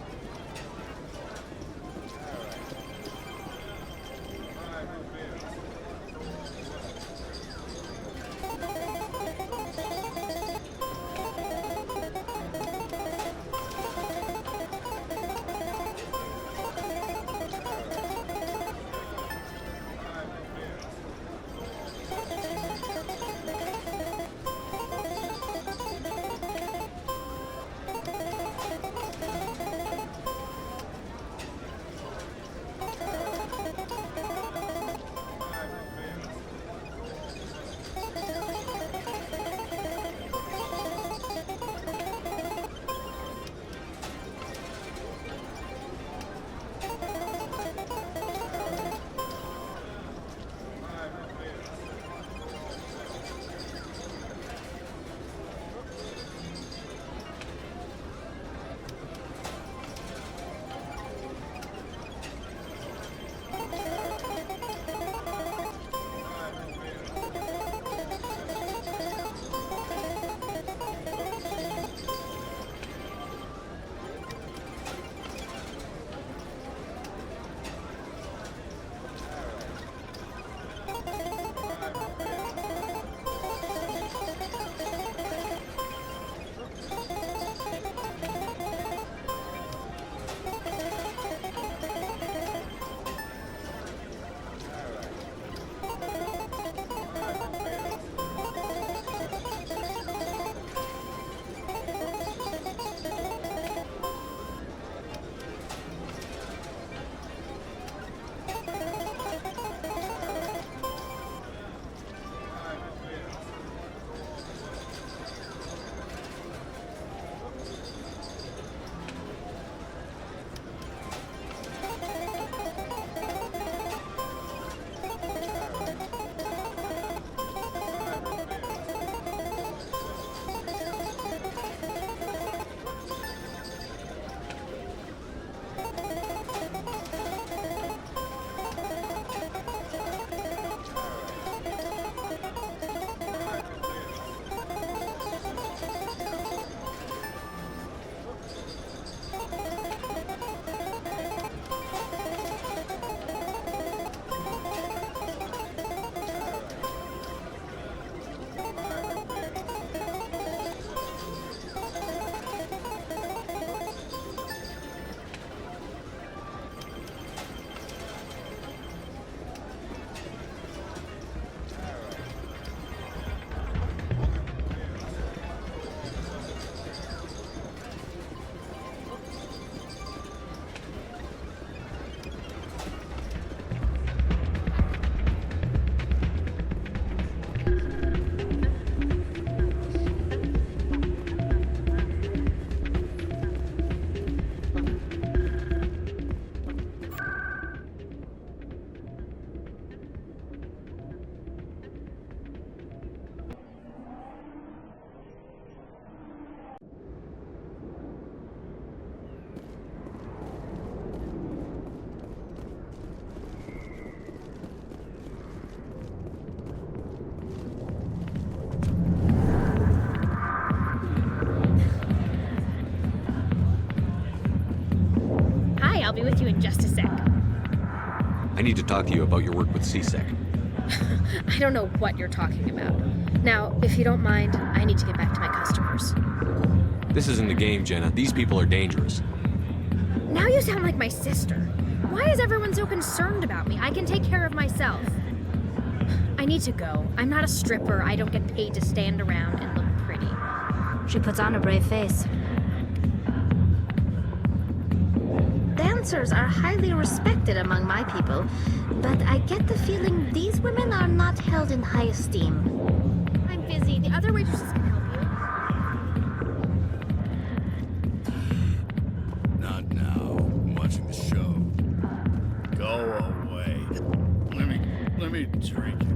[SPEAKER 1] be with you in just a sec.
[SPEAKER 3] I need to talk to you about your work with CSEC.
[SPEAKER 1] I don't know what you're talking about. Now, if you don't mind, I need to get back to my customers.
[SPEAKER 3] This isn't a game, Jenna. These people are dangerous.
[SPEAKER 1] Now you sound like my sister. Why is everyone so concerned about me? I can take care of myself. I need to go. I'm not a stripper. I don't get paid to stand around and look pretty.
[SPEAKER 7] She puts on a brave face. Dancers are highly respected among my people, but I get the feeling these women are not held in high esteem.
[SPEAKER 1] I'm busy. The other waitresses can help you.
[SPEAKER 11] Not now. I'm watching the show. Go away. Let me drink it.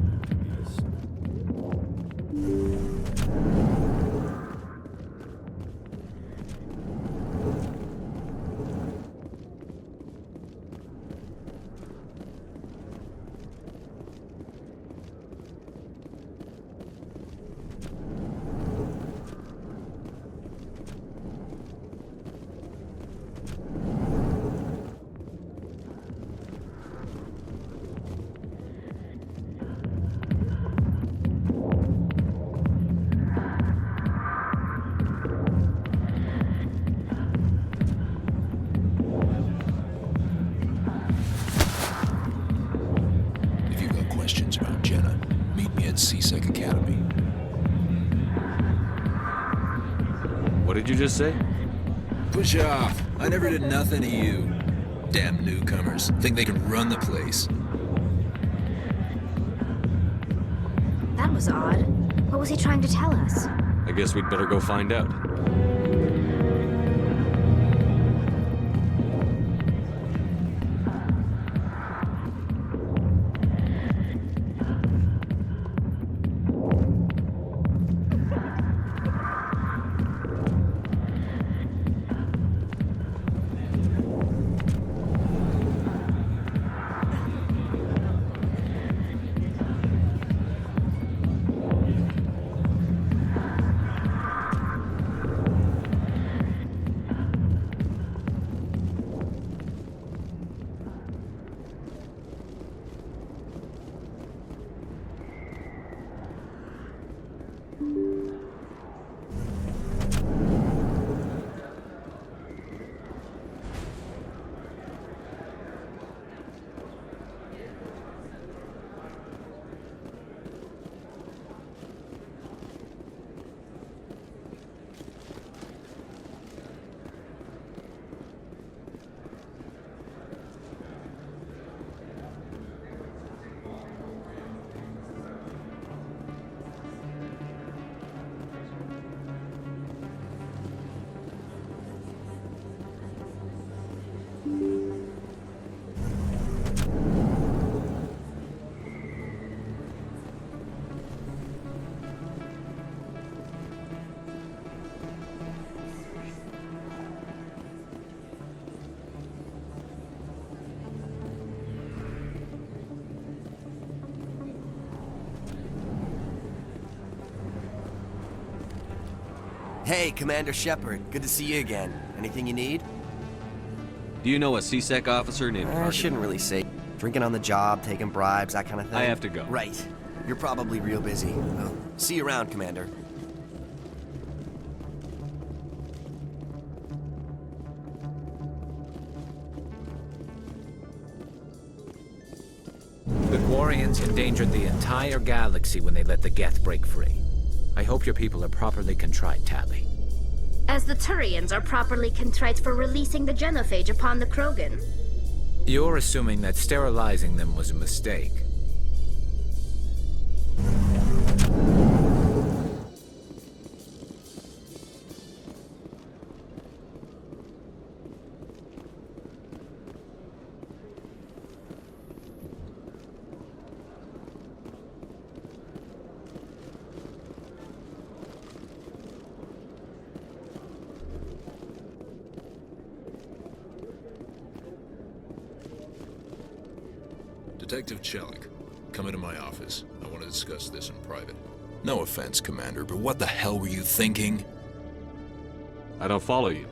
[SPEAKER 12] Questions about Jenna, meet me at CSEC Academy.
[SPEAKER 3] What did you just say?
[SPEAKER 12] Push off. I never did nothing to you. Damn newcomers. Think they can run the place.
[SPEAKER 7] That was odd. What was he trying to tell us?
[SPEAKER 3] I guess we'd better go find out.
[SPEAKER 24] Hey, Commander Shepard. Good to see you again. Anything you need?
[SPEAKER 3] Do you know a CSEC officer named
[SPEAKER 24] I shouldn't really say. Drinking on the job, taking bribes, that kind of thing?
[SPEAKER 3] I have to go.
[SPEAKER 24] Right. You're probably real busy. Well, see you around, Commander.
[SPEAKER 5] The Quarians endangered the entire galaxy when they let the Geth break free. I hope your people are properly contrite, Tally.
[SPEAKER 7] As the Turians are properly contrite for releasing the genophage upon the Krogan.
[SPEAKER 5] You're assuming that sterilizing them was a mistake.
[SPEAKER 12] Detective Chelik, come into my office. I want to discuss this in private. No offense, Commander, but what the hell were you thinking?
[SPEAKER 3] I don't follow you.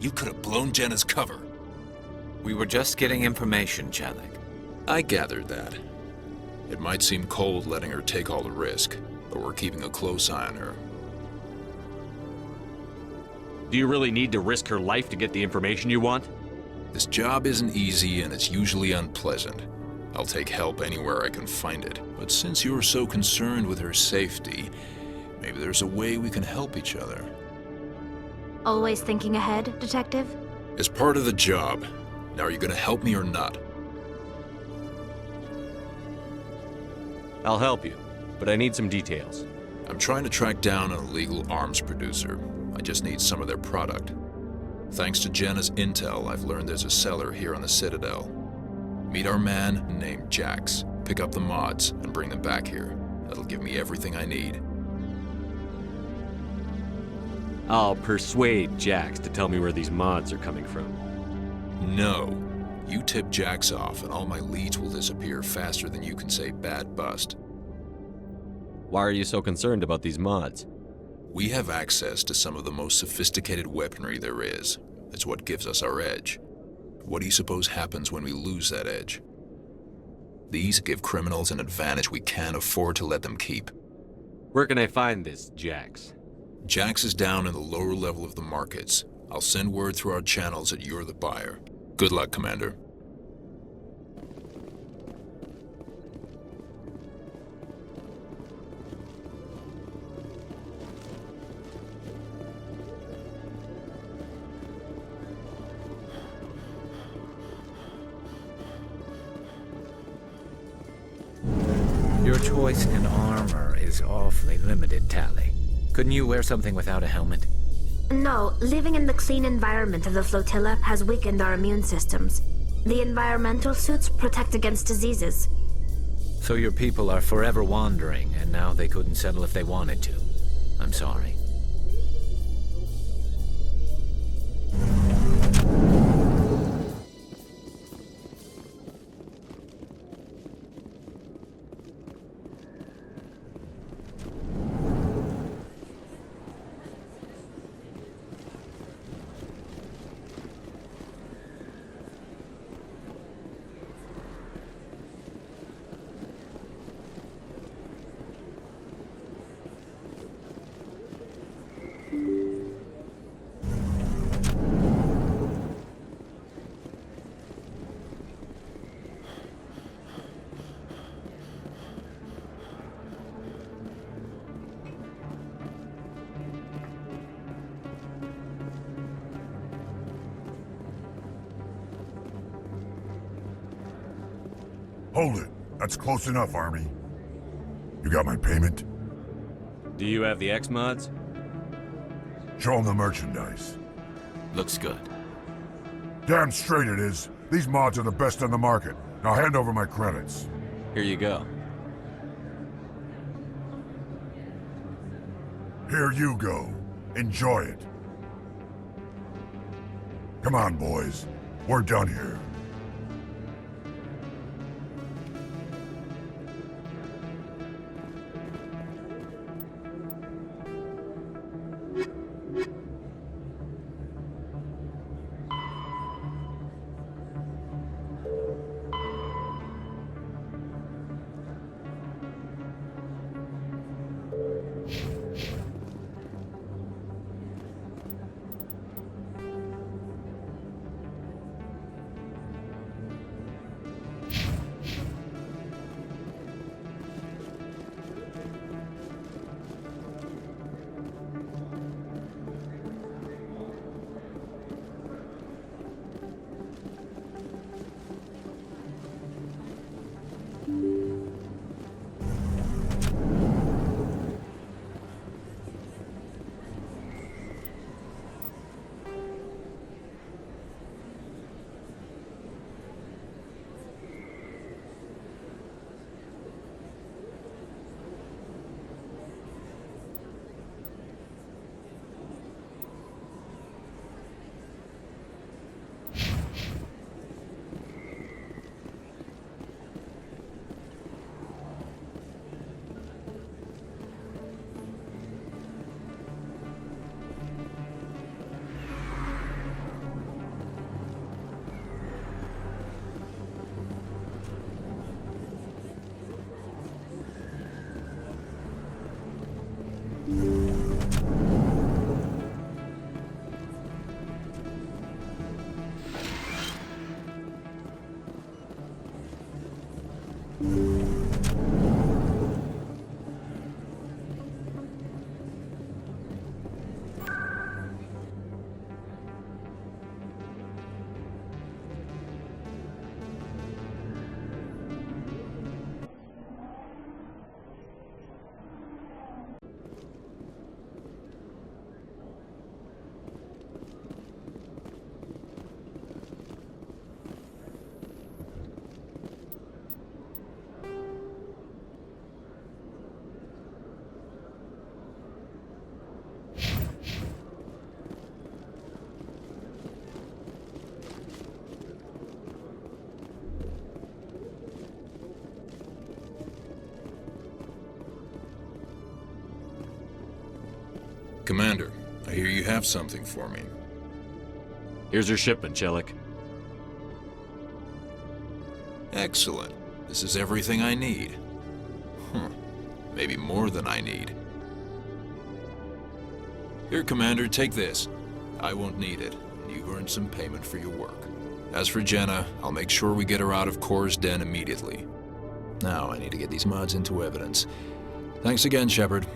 [SPEAKER 12] You could have blown Jenna's cover.
[SPEAKER 5] We were just getting information, Chelik.
[SPEAKER 12] I gathered that. It might seem cold letting her take all the risk, but we're keeping a close eye on her.
[SPEAKER 3] Do you really need to risk her life to get the information you want?
[SPEAKER 12] This job isn't easy and it's usually unpleasant. I'll take help anywhere I can find it. But since you're so concerned with her safety, maybe there's a way we can help each other.
[SPEAKER 7] Always thinking ahead, Detective?
[SPEAKER 12] It's part of the job. Now, are you gonna help me or not?
[SPEAKER 3] I'll help you, but I need some details.
[SPEAKER 12] I'm trying to track down an illegal arms producer. I just need some of their product. Thanks to Jenna's intel, I've learned there's a seller here on the Citadel. Meet our man named Jax. Pick up the mods and bring them back here. That'll give me everything I need.
[SPEAKER 3] I'll persuade Jax to tell me where these mods are coming from.
[SPEAKER 12] No. You tip Jax off and all my leads will disappear faster than you can say bad bust.
[SPEAKER 3] Why are you so concerned about these mods?
[SPEAKER 12] We have access to some of the most sophisticated weaponry there is. It's what gives us our edge. What do you suppose happens when we lose that edge? These give criminals an advantage we can't afford to let them keep.
[SPEAKER 3] Where can I find this Jax?
[SPEAKER 12] Jax is down in the lower level of the markets. I'll send word through our channels that you're the buyer. Good luck, Commander.
[SPEAKER 5] Your choice in armor is awfully limited, Tally. Couldn't you wear something without a helmet?
[SPEAKER 7] No, living in the clean environment of the flotilla has weakened our immune systems. The environmental suits protect against diseases.
[SPEAKER 5] So your people are forever wandering, and now they couldn't settle if they wanted to. I'm sorry.
[SPEAKER 22] Hold it. That's close enough, Army. You got my payment?
[SPEAKER 3] Do you have the X mods?
[SPEAKER 22] Show them the merchandise.
[SPEAKER 5] Looks good.
[SPEAKER 22] Damn straight it is. These mods are the best on the market. Now hand over my credits.
[SPEAKER 3] Here you go.
[SPEAKER 22] Here you go. Enjoy it. Come on, boys. We're done here.
[SPEAKER 12] Commander, I hear you have something for me.
[SPEAKER 3] Here's your shipment, Chelik.
[SPEAKER 12] Excellent. This is everything I need. Maybe more than I need. Here, Commander, take this. I won't need it. You've earned some payment for your work. As for Jenna, I'll make sure we get her out of Kor's den immediately. Now I need to get these mods into evidence. Thanks again, Shepard.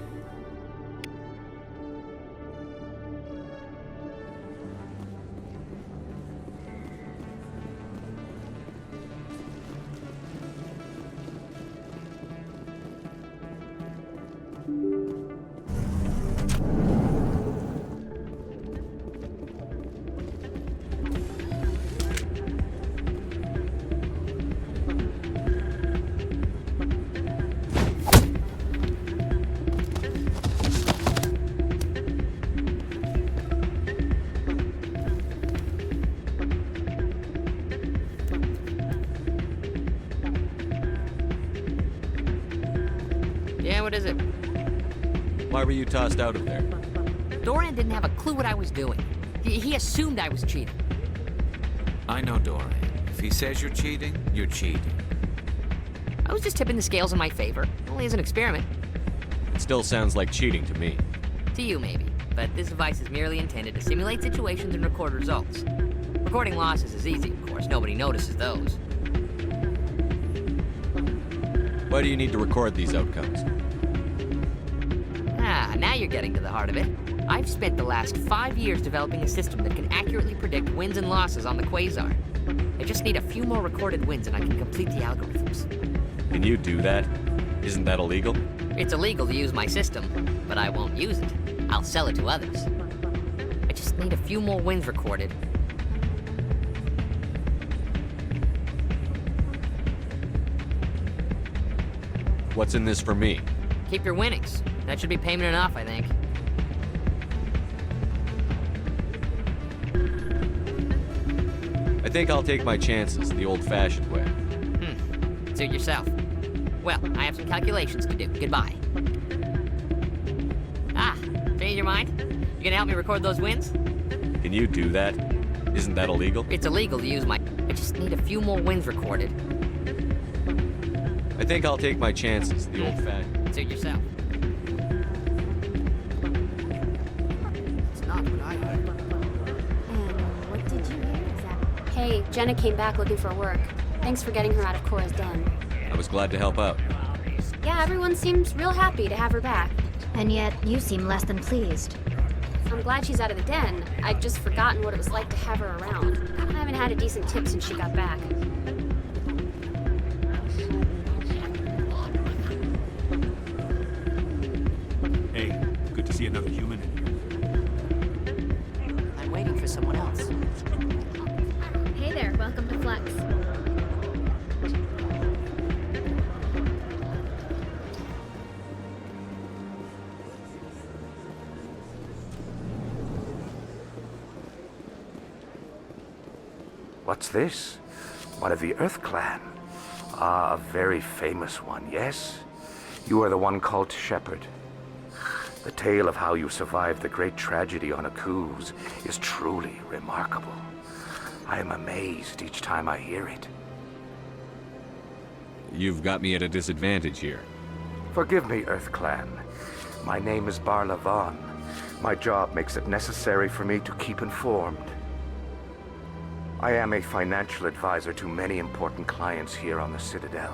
[SPEAKER 10] Yeah, what is it?
[SPEAKER 3] Why were you tossed out of there?
[SPEAKER 10] Doran didn't have a clue what I was doing. He assumed I was cheating.
[SPEAKER 5] I know Doran. If he says you're cheating, you're cheating.
[SPEAKER 10] I was just tipping the scales in my favor, only as an experiment.
[SPEAKER 3] It still sounds like cheating to me.
[SPEAKER 10] To you, maybe. But this device is merely intended to simulate situations and record results. Recording losses is easy, of course. Nobody notices those.
[SPEAKER 3] Why do you need to record these outcomes?
[SPEAKER 10] Now you're getting to the heart of it. I've spent the last 5 years developing a system that can accurately predict wins and losses on the Quasar. I just need a few more recorded wins and I can complete the algorithms.
[SPEAKER 3] Can you do that? Isn't that illegal?
[SPEAKER 10] It's illegal to use my system, but I won't use it. I'll sell it to others. I just need a few more wins recorded.
[SPEAKER 3] What's in this for me?
[SPEAKER 10] Keep your winnings. That should be payment enough, I think.
[SPEAKER 3] I think I'll take my chances the old-fashioned way.
[SPEAKER 10] Suit yourself. Well, I have some calculations to do. Goodbye. Change your mind? You gonna help me record those wins?
[SPEAKER 3] Can you do that? Isn't that illegal?
[SPEAKER 10] It's illegal to use my... I just need a few more wins recorded.
[SPEAKER 3] I think I'll take my chances the old-fashioned...
[SPEAKER 10] Suit yourself.
[SPEAKER 9] It's not what I heard.
[SPEAKER 14] And what did you hear exactly? Hey, Jenna came back looking for work. Thanks for getting her out of Kor's den.
[SPEAKER 3] I was glad to help out.
[SPEAKER 14] Yeah, everyone seems real happy to have her back.
[SPEAKER 7] And yet, you seem less than pleased.
[SPEAKER 14] I'm glad she's out of the den. I'd just forgotten what it was like to have her around. I haven't had a decent tip since she got back.
[SPEAKER 13] Hey, good to see another human in here.
[SPEAKER 10] I'm waiting for someone else.
[SPEAKER 1] Hey there, welcome to Flex.
[SPEAKER 23] What's this? One of the Earth Clan. Ah, a very famous one, yes? You are the one called Shepard. The tale of how you survived the great tragedy on Akuz is truly remarkable. I am amazed each time I hear it.
[SPEAKER 3] You've got me at a disadvantage here.
[SPEAKER 23] Forgive me, Earth Clan. My name is Barla Vaughn. My job makes it necessary for me to keep informed. I am a financial advisor to many important clients here on the Citadel.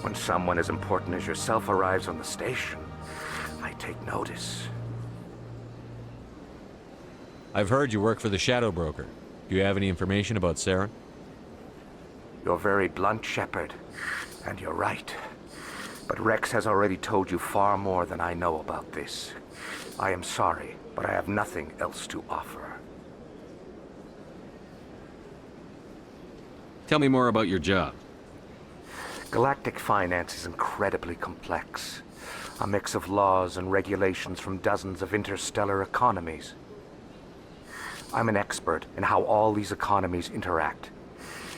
[SPEAKER 23] When someone as important as yourself arrives on the station, I take notice.
[SPEAKER 3] I've heard you work for the Shadow Broker. Do you have any information about Saren?
[SPEAKER 23] You're very blunt, Shepard, and you're right. But Rex has already told you far more than I know about this. I am sorry, but I have nothing else to offer.
[SPEAKER 3] Tell me more about your job.
[SPEAKER 23] Galactic finance is incredibly complex. A mix of laws and regulations from dozens of interstellar economies. I'm an expert in how all these economies interact.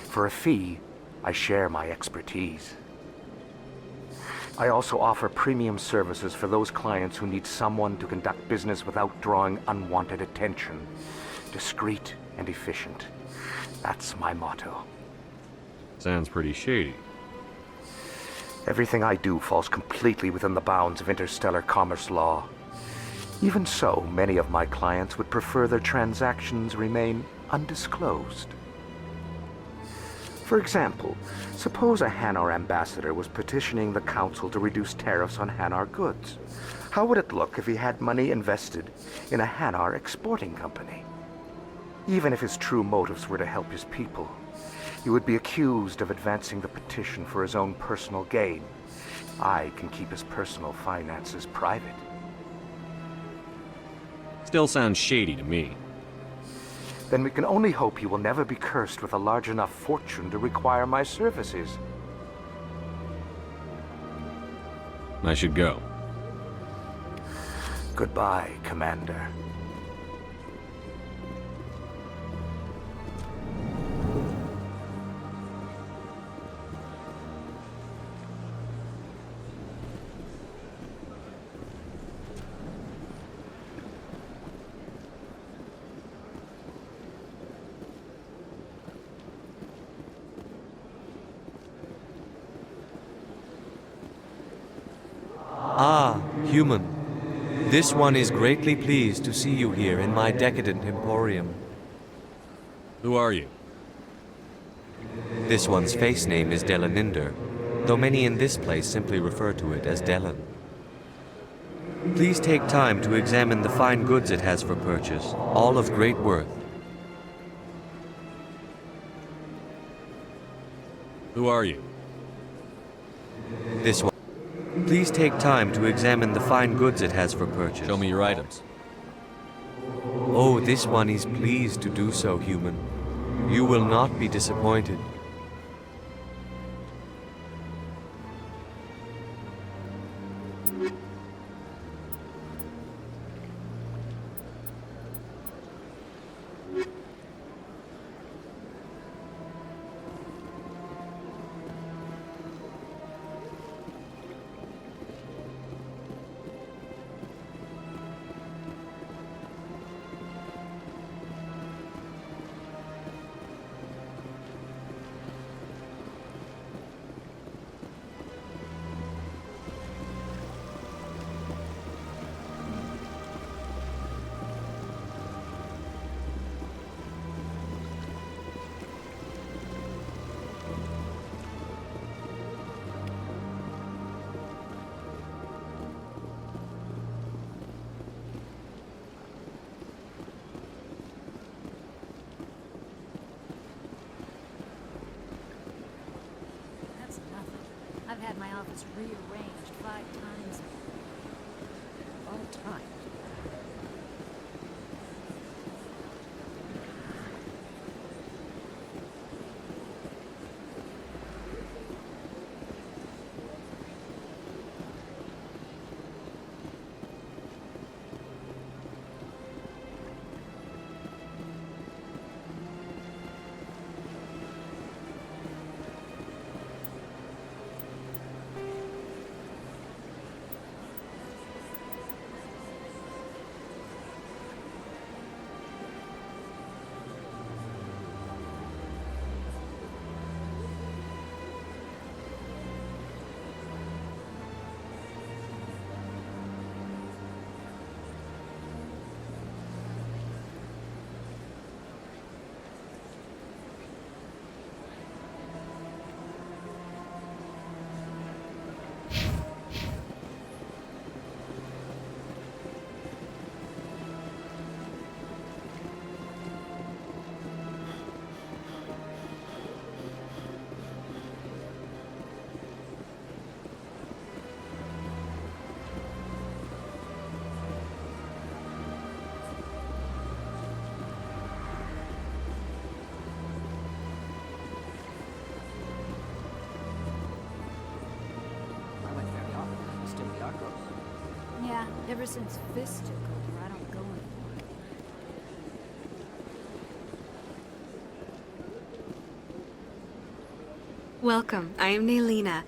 [SPEAKER 23] For a fee, I share my expertise. I also offer premium services for those clients who need someone to conduct business without drawing unwanted attention. Discreet and efficient. That's my motto.
[SPEAKER 4] Sounds pretty shady.
[SPEAKER 23] Everything I do falls completely within the bounds of interstellar commerce law. Even so, many of my clients would prefer their transactions remain undisclosed. For example, suppose a Hanar ambassador was petitioning the council to reduce tariffs on Hanar goods. How would it look if he had money invested in a Hanar exporting company? Even if his true motives were to help his people, he would be accused of advancing the petition for his own personal gain. I can keep his personal finances private.
[SPEAKER 4] Still sounds shady to me.
[SPEAKER 23] Then we can only hope he will never be cursed with a large enough fortune to require my services.
[SPEAKER 4] I should go.
[SPEAKER 23] Goodbye, Commander.
[SPEAKER 9] Ah, human. This one is greatly pleased to see you here in my decadent emporium.
[SPEAKER 4] Who are you?
[SPEAKER 9] This one's face name is Delaninder, though many in this place simply refer to it as Delan. Please take time to examine the fine goods it has for purchase, all of great worth.
[SPEAKER 4] Who are you?
[SPEAKER 9] This one. Please take time to examine the fine goods it has for purchase.
[SPEAKER 4] Show me your items.
[SPEAKER 9] Oh, this one is pleased to do so, human. You will not be disappointed.
[SPEAKER 15] I've had my office rearranged 5 times. All time. Yeah, ever since Fist took over, I don't go anymore.
[SPEAKER 16] Welcome. I am Nailina.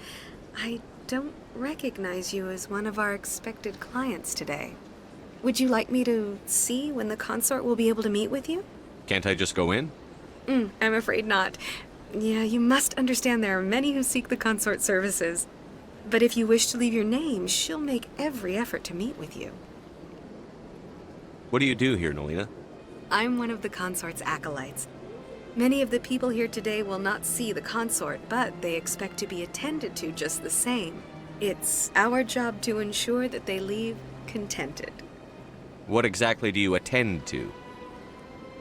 [SPEAKER 16] I don't recognize you as one of our expected clients today. Would you like me to see when the consort will be able to meet with you?
[SPEAKER 4] Can't I just go in?
[SPEAKER 16] I'm afraid not. Yeah, you must understand there are many who seek the consort services. But if you wish to leave your name, she'll make every effort to meet with you.
[SPEAKER 4] What do you do here, Nolina?
[SPEAKER 16] I'm one of the consort's acolytes. Many of the people here today will not see the consort, but they expect to be attended to just the same. It's our job to ensure that they leave contented.
[SPEAKER 4] What exactly do you attend to?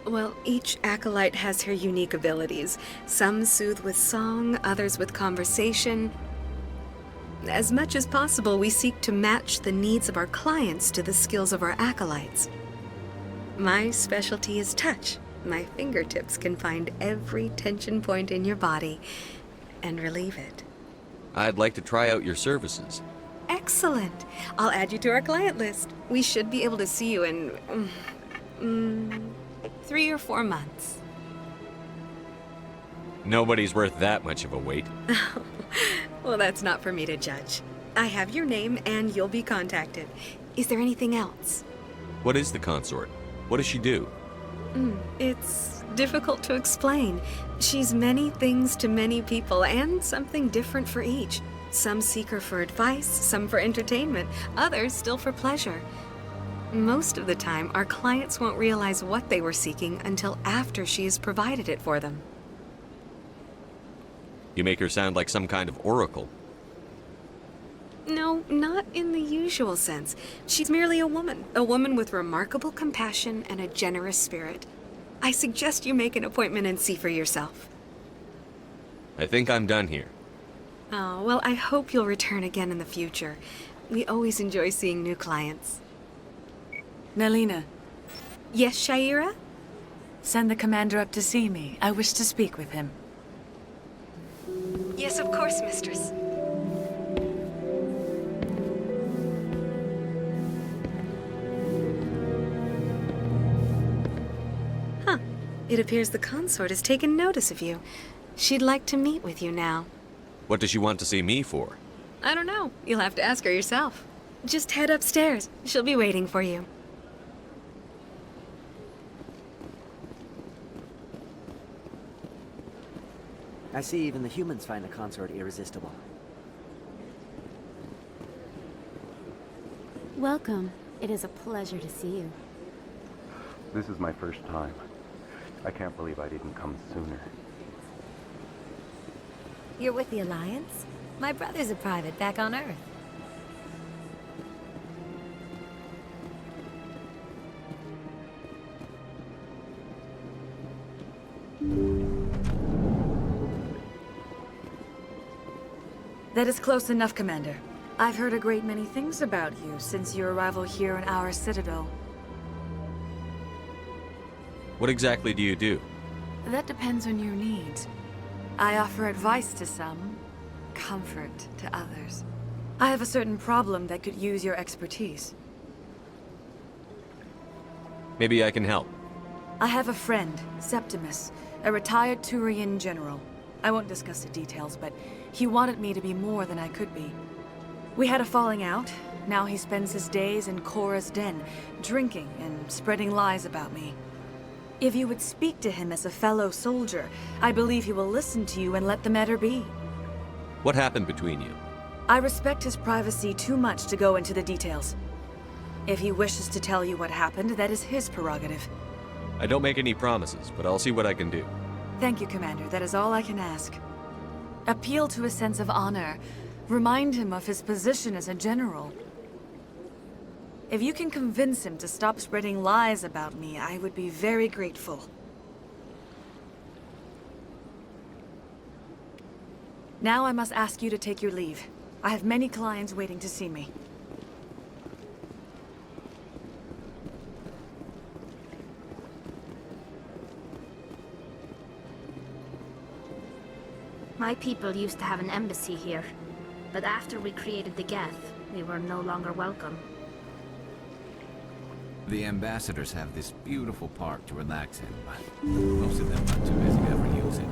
[SPEAKER 16] Well, each acolyte has her unique abilities. Some soothe with song, others with conversation. As much as possible, we seek to match the needs of our clients to the skills of our acolytes. My specialty is touch. My fingertips can find every tension point in your body and relieve it.
[SPEAKER 4] I'd like to try out your services.
[SPEAKER 16] Excellent. I'll add you to our client list. We should be able to see you in 3 or 4 months.
[SPEAKER 4] Nobody's worth that much of a wait.
[SPEAKER 16] Well, that's not for me to judge. I have your name and you'll be contacted. Is there anything else?
[SPEAKER 4] What is the consort? What does she do?
[SPEAKER 16] It's difficult to explain. She's many things to many people and something different for each. Some seek her for advice, some for entertainment, others still for pleasure. Most of the time, our clients won't realize what they were seeking until after she has provided it for them.
[SPEAKER 4] You make her sound like some kind of oracle.
[SPEAKER 16] No, not in the usual sense. She's merely a woman with remarkable compassion and a generous spirit. I suggest you make an appointment and see for yourself.
[SPEAKER 4] I think I'm done here.
[SPEAKER 16] Oh, well, I hope you'll return again in the future. We always enjoy seeing new clients.
[SPEAKER 17] Nalina.
[SPEAKER 16] Yes, Shaira?
[SPEAKER 17] Send the commander up to see me. I wish to speak with him.
[SPEAKER 16] Yes, of course, mistress. Huh. It appears the consort has taken notice of you. She'd like to meet with you now.
[SPEAKER 4] What does she want to see me for?
[SPEAKER 16] I don't know. You'll have to ask her yourself. Just head upstairs. She'll be waiting for you.
[SPEAKER 19] I see even the humans find the consort irresistible.
[SPEAKER 8] Welcome. It is a pleasure to see you.
[SPEAKER 20] This is my first time. I can't believe I didn't come sooner.
[SPEAKER 15] You're with the Alliance? My brother's a private back on Earth.
[SPEAKER 17] That is close enough, Commander. I've heard a great many things about you since your arrival here in our Citadel.
[SPEAKER 4] What exactly do you do?
[SPEAKER 17] That depends on your needs. I offer advice to some, comfort to others. I have a certain problem that could use your expertise.
[SPEAKER 4] Maybe I can help.
[SPEAKER 17] I have a friend, Septimus, a retired Turian general. I won't discuss the details, but he wanted me to be more than I could be. We had a falling out. Now he spends his days in Korra's den, drinking and spreading lies about me. If you would speak to him as a fellow soldier, I believe he will listen to you and let the matter be.
[SPEAKER 4] What happened between you?
[SPEAKER 17] I respect his privacy too much to go into the details. If he wishes to tell you what happened, that is his prerogative.
[SPEAKER 4] I don't make any promises, but I'll see what I can do.
[SPEAKER 17] Thank you, Commander. That is all I can ask. Appeal to his sense of honor. Remind him of his position as a general. If you can convince him to stop spreading lies about me, I would be very grateful. Now I must ask you to take your leave. I have many clients waiting to see me.
[SPEAKER 7] My people used to have an embassy here, but after we created the Geth, we were no longer welcome.
[SPEAKER 25] The ambassadors have this beautiful park to relax in, but most of them are too busy to ever use it.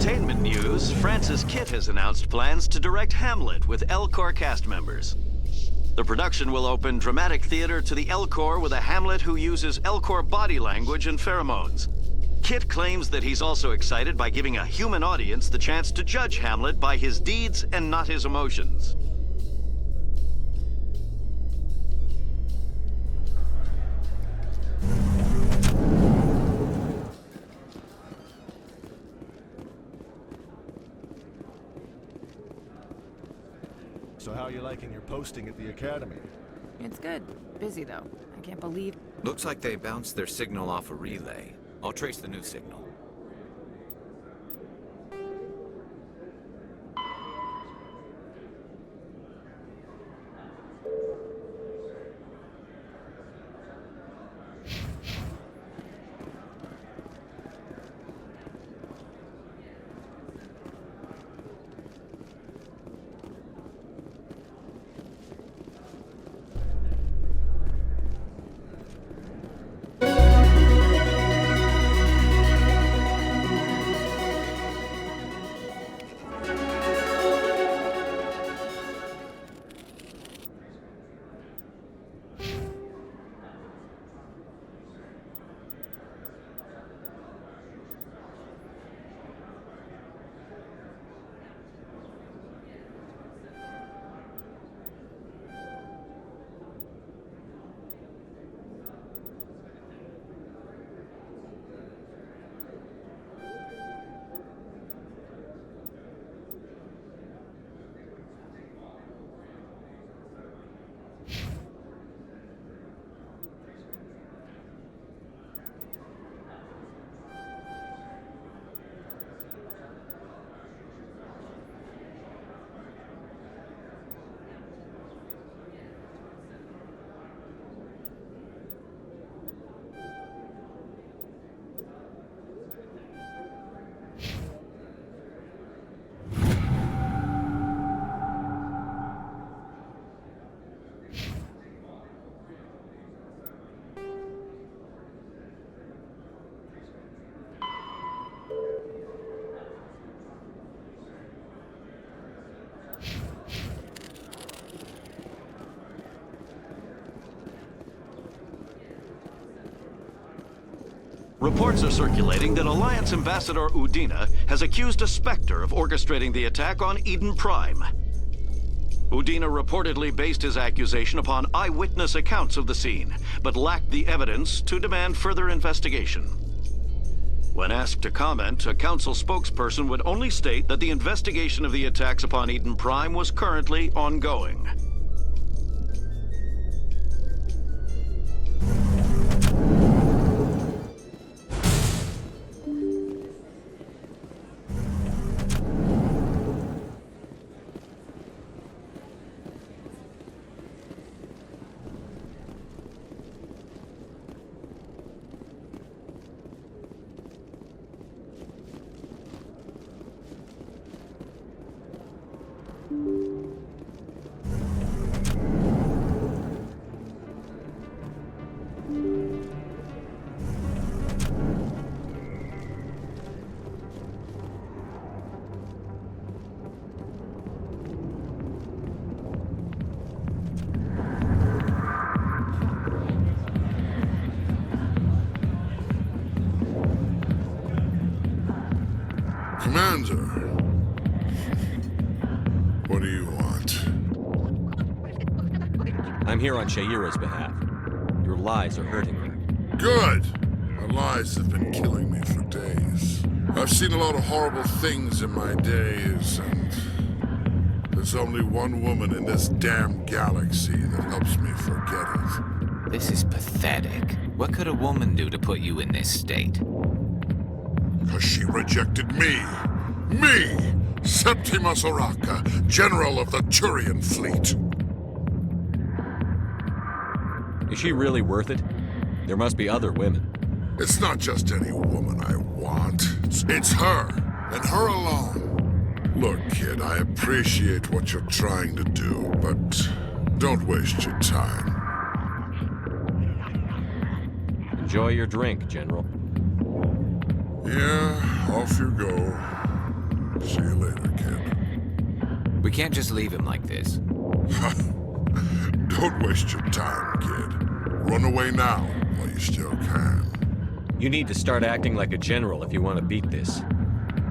[SPEAKER 2] entertainment news, Francis Kitt has announced plans to direct Hamlet with El Corps cast members. The production will open dramatic theater to the El Corps with a Hamlet who uses El Corps body language and pheromones. Kitt claims that he's also excited by giving a human audience the chance to judge Hamlet by his deeds and not his emotions.
[SPEAKER 6] So how are you liking your posting at the Academy?
[SPEAKER 11] It's good. Busy, though. I can't believe...
[SPEAKER 5] Looks like they bounced their signal off a relay. I'll trace the new signal.
[SPEAKER 2] Reports are circulating that Alliance Ambassador Udina has accused a Spectre of orchestrating the attack on Eden Prime. Udina reportedly based his accusation upon eyewitness accounts of the scene, but lacked the evidence to demand further investigation. When asked to comment, a council spokesperson would only state that the investigation of the attacks upon Eden Prime was currently ongoing.
[SPEAKER 22] Commander, what do you want?
[SPEAKER 4] I'm here on Shaira's behalf. Your lies are hurting her.
[SPEAKER 22] Good! Her lies have been killing me for days. I've seen a lot of horrible things in my days, and there's only one woman in this damn galaxy that helps me forget it.
[SPEAKER 5] This is pathetic. What could a woman do to put you in this state?
[SPEAKER 22] Because she rejected me! Me! Septimus Oraka, General of the Turian Fleet!
[SPEAKER 4] Is she really worth it? There must be other women.
[SPEAKER 22] It's not just any woman I want. It's her, and her alone. Look, kid, I appreciate what you're trying to do, but don't waste your time.
[SPEAKER 4] Enjoy your drink, General.
[SPEAKER 22] Yeah, off you go.
[SPEAKER 23] See you later, kid. We can't just leave him like this.
[SPEAKER 22] Don't waste your time, kid. Run away now, while you still can.
[SPEAKER 4] You need to start acting like a general if you want to beat this.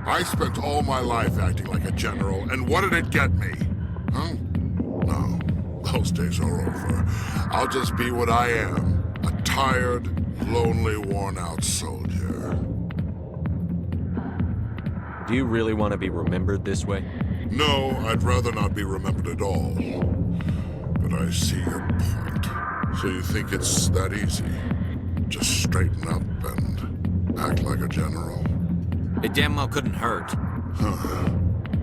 [SPEAKER 22] I spent all my life acting like a general, and what did it get me? Huh? No, those days are over. I'll just be what I am. A tired, lonely, worn-out soldier.
[SPEAKER 4] Do you really want to be remembered this way?
[SPEAKER 22] No, I'd rather not be remembered at all. But I see your point. So you think it's that easy? Just straighten up and act like a general?
[SPEAKER 5] It damn well couldn't hurt.
[SPEAKER 22] Huh.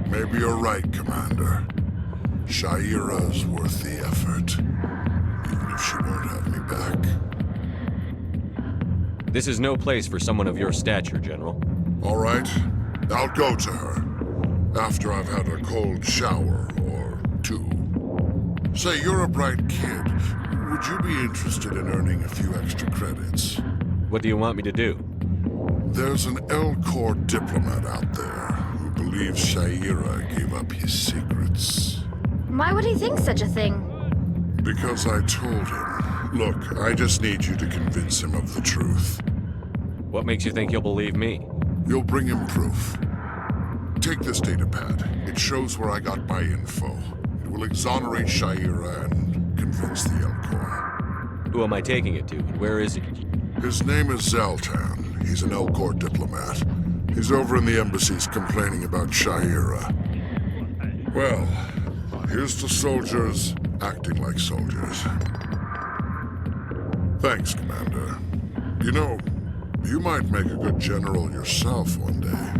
[SPEAKER 22] Maybe you're right, Commander. Shaira's worth the effort. Even if she won't have me back.
[SPEAKER 4] This is no place for someone of your stature, General.
[SPEAKER 22] All right. I'll go to her. After I've had a cold shower or two. Say, you're a bright kid. Would you be interested in earning a few extra credits?
[SPEAKER 4] What do you want me to do?
[SPEAKER 22] There's an L-Corps diplomat out there who believes Shaira gave up his secrets.
[SPEAKER 1] Why would he think such a thing?
[SPEAKER 22] Because I told him. Look, I just need you to convince him of the truth.
[SPEAKER 4] What makes you think he'll believe me?
[SPEAKER 22] You'll bring him proof. Take this datapad. It shows where I got my info. It will exonerate Shaira and convince the L-Corps.
[SPEAKER 4] Who am I taking it to, and where is he?
[SPEAKER 22] His name is Zaltan. He's an L-Corps diplomat. He's over in the embassies complaining about Shaira. Well, here's to soldiers acting like soldiers. Thanks, Commander. You know, you might make a good general yourself one day.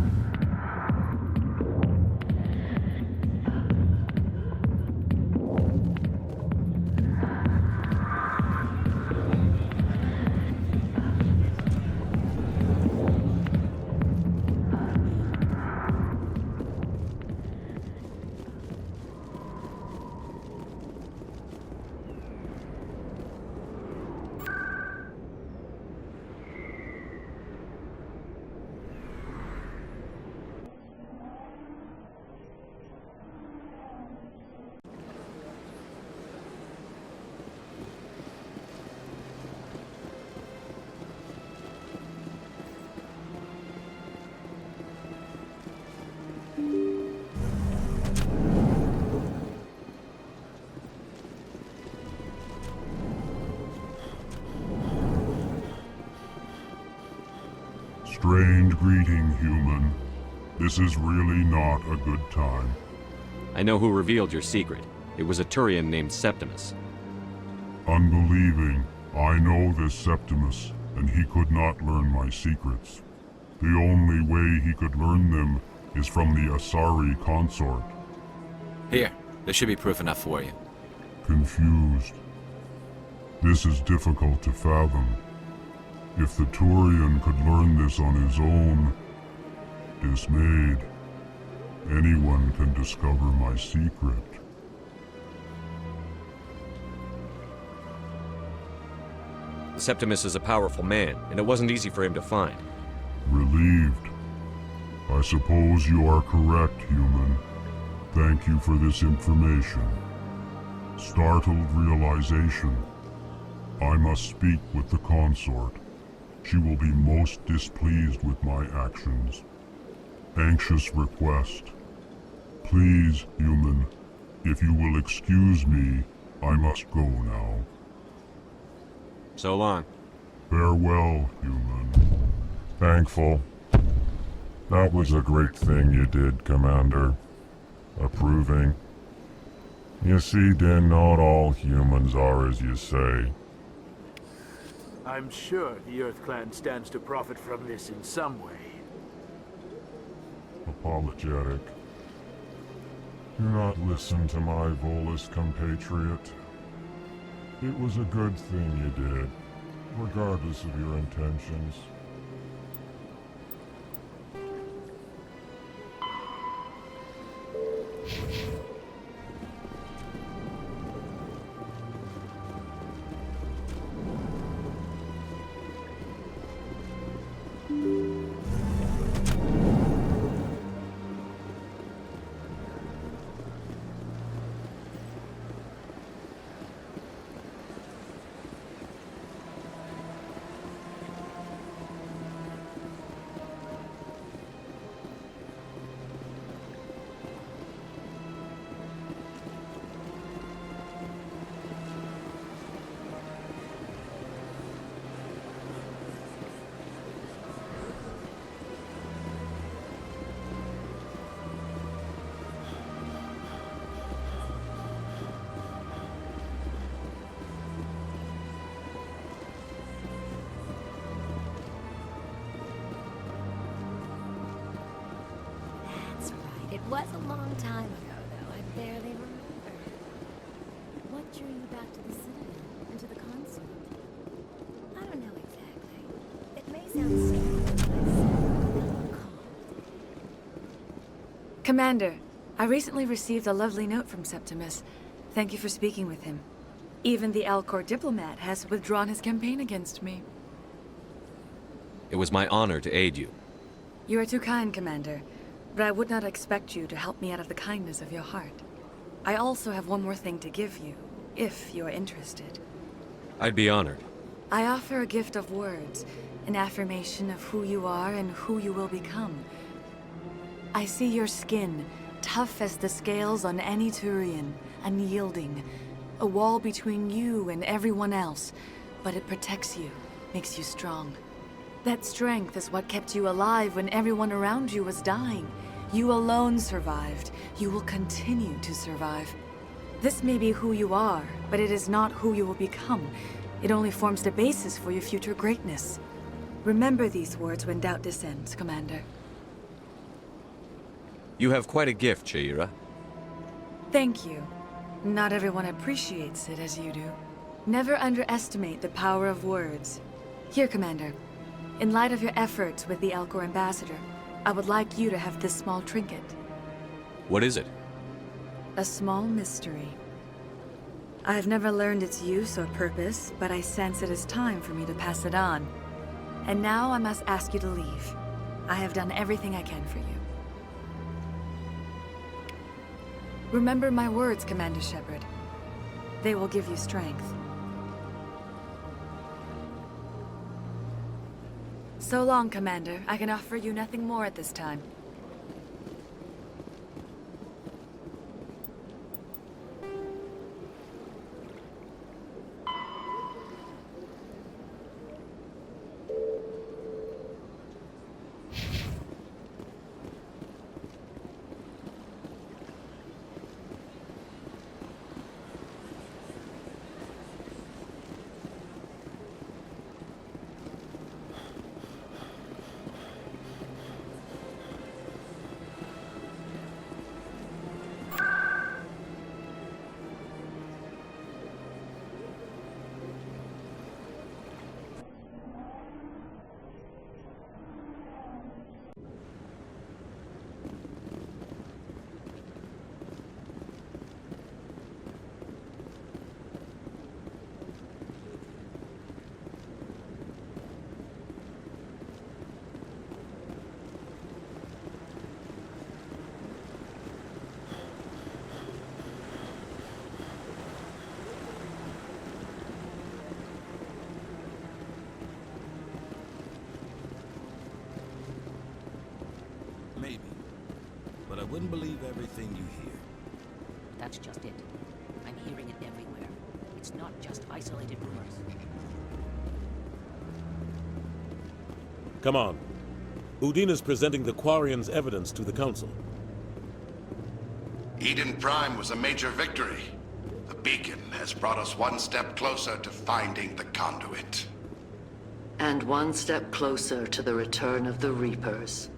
[SPEAKER 22] Strange greeting, human. This is really not a good time.
[SPEAKER 4] I know who revealed your secret. It was a Turian named Septimus.
[SPEAKER 22] Unbelieving. I know this Septimus, and he could not learn my secrets. The only way he could learn them is from the Asari consort.
[SPEAKER 5] Here, there should be proof enough for you.
[SPEAKER 22] Confused. This is difficult to fathom. If the Turian could learn this on his own, dismayed, anyone can discover my secret.
[SPEAKER 4] Septimus is a powerful man, and it wasn't easy for him to find.
[SPEAKER 22] Relieved. I suppose you are correct, human. Thank you for this information. Startled realization. I must speak with the consort. She will be most displeased with my actions. Anxious request. Please, human, if you will excuse me, I must go now.
[SPEAKER 4] So long.
[SPEAKER 22] Farewell, human.
[SPEAKER 12] Thankful. That was a great thing you did, Commander. Approving. You see, Din, not all humans are as you say.
[SPEAKER 14] I'm sure the Earth Clan stands to profit from this in some way.
[SPEAKER 12] Apologetic. Do not listen to my Volus compatriot. It was a good thing you did, regardless of your intentions.
[SPEAKER 15] Was a long time ago, though. I barely remember. What drew you back to the Citadel and to the console? I don't know exactly. It may sound strange, but I don't recall.
[SPEAKER 17] Commander, I recently received a lovely note from Septimus. Thank you for speaking with him. Even the Alcor diplomat has withdrawn his campaign against me.
[SPEAKER 4] It was my honor to aid you.
[SPEAKER 17] You are too kind, Commander, but I would not expect you to help me out of the kindness of your heart. I also have one more thing to give you, if you are interested.
[SPEAKER 4] I'd be honored.
[SPEAKER 17] I offer a gift of words, an affirmation of who you are and who you will become. I see your skin, tough as the scales on any Turian, unyielding, a wall between you and everyone else, but it protects you, makes you strong. That strength is what kept you alive when everyone around you was dying. You alone survived. You will continue to survive. This may be who you are, but it is not who you will become. It only forms the basis for your future greatness. Remember these words when doubt descends, Commander.
[SPEAKER 4] You have quite a gift, Shaira.
[SPEAKER 17] Thank you. Not everyone appreciates it as you do. Never underestimate the power of words. Here, Commander. In light of your efforts with the Alcor ambassador, I would like you to have this small trinket.
[SPEAKER 4] What is it?
[SPEAKER 17] A small mystery. I have never learned its use or purpose, but I sense it is time for me to pass it on. And now I must ask you to leave. I have done everything I can for you. Remember my words, Commander Shepard. They will give you strength. So long, Commander. I can offer you nothing more at this time.
[SPEAKER 10] Maybe. But I wouldn't believe everything you hear.
[SPEAKER 13] That's just it. I'm hearing it everywhere. It's not just isolated rumors.
[SPEAKER 18] Come on. Udina's presenting the Quarians' evidence to the Council.
[SPEAKER 22] Eden Prime was a major victory. The beacon has brought us one step closer to finding the conduit.
[SPEAKER 21] And one step closer to the return of the Reapers.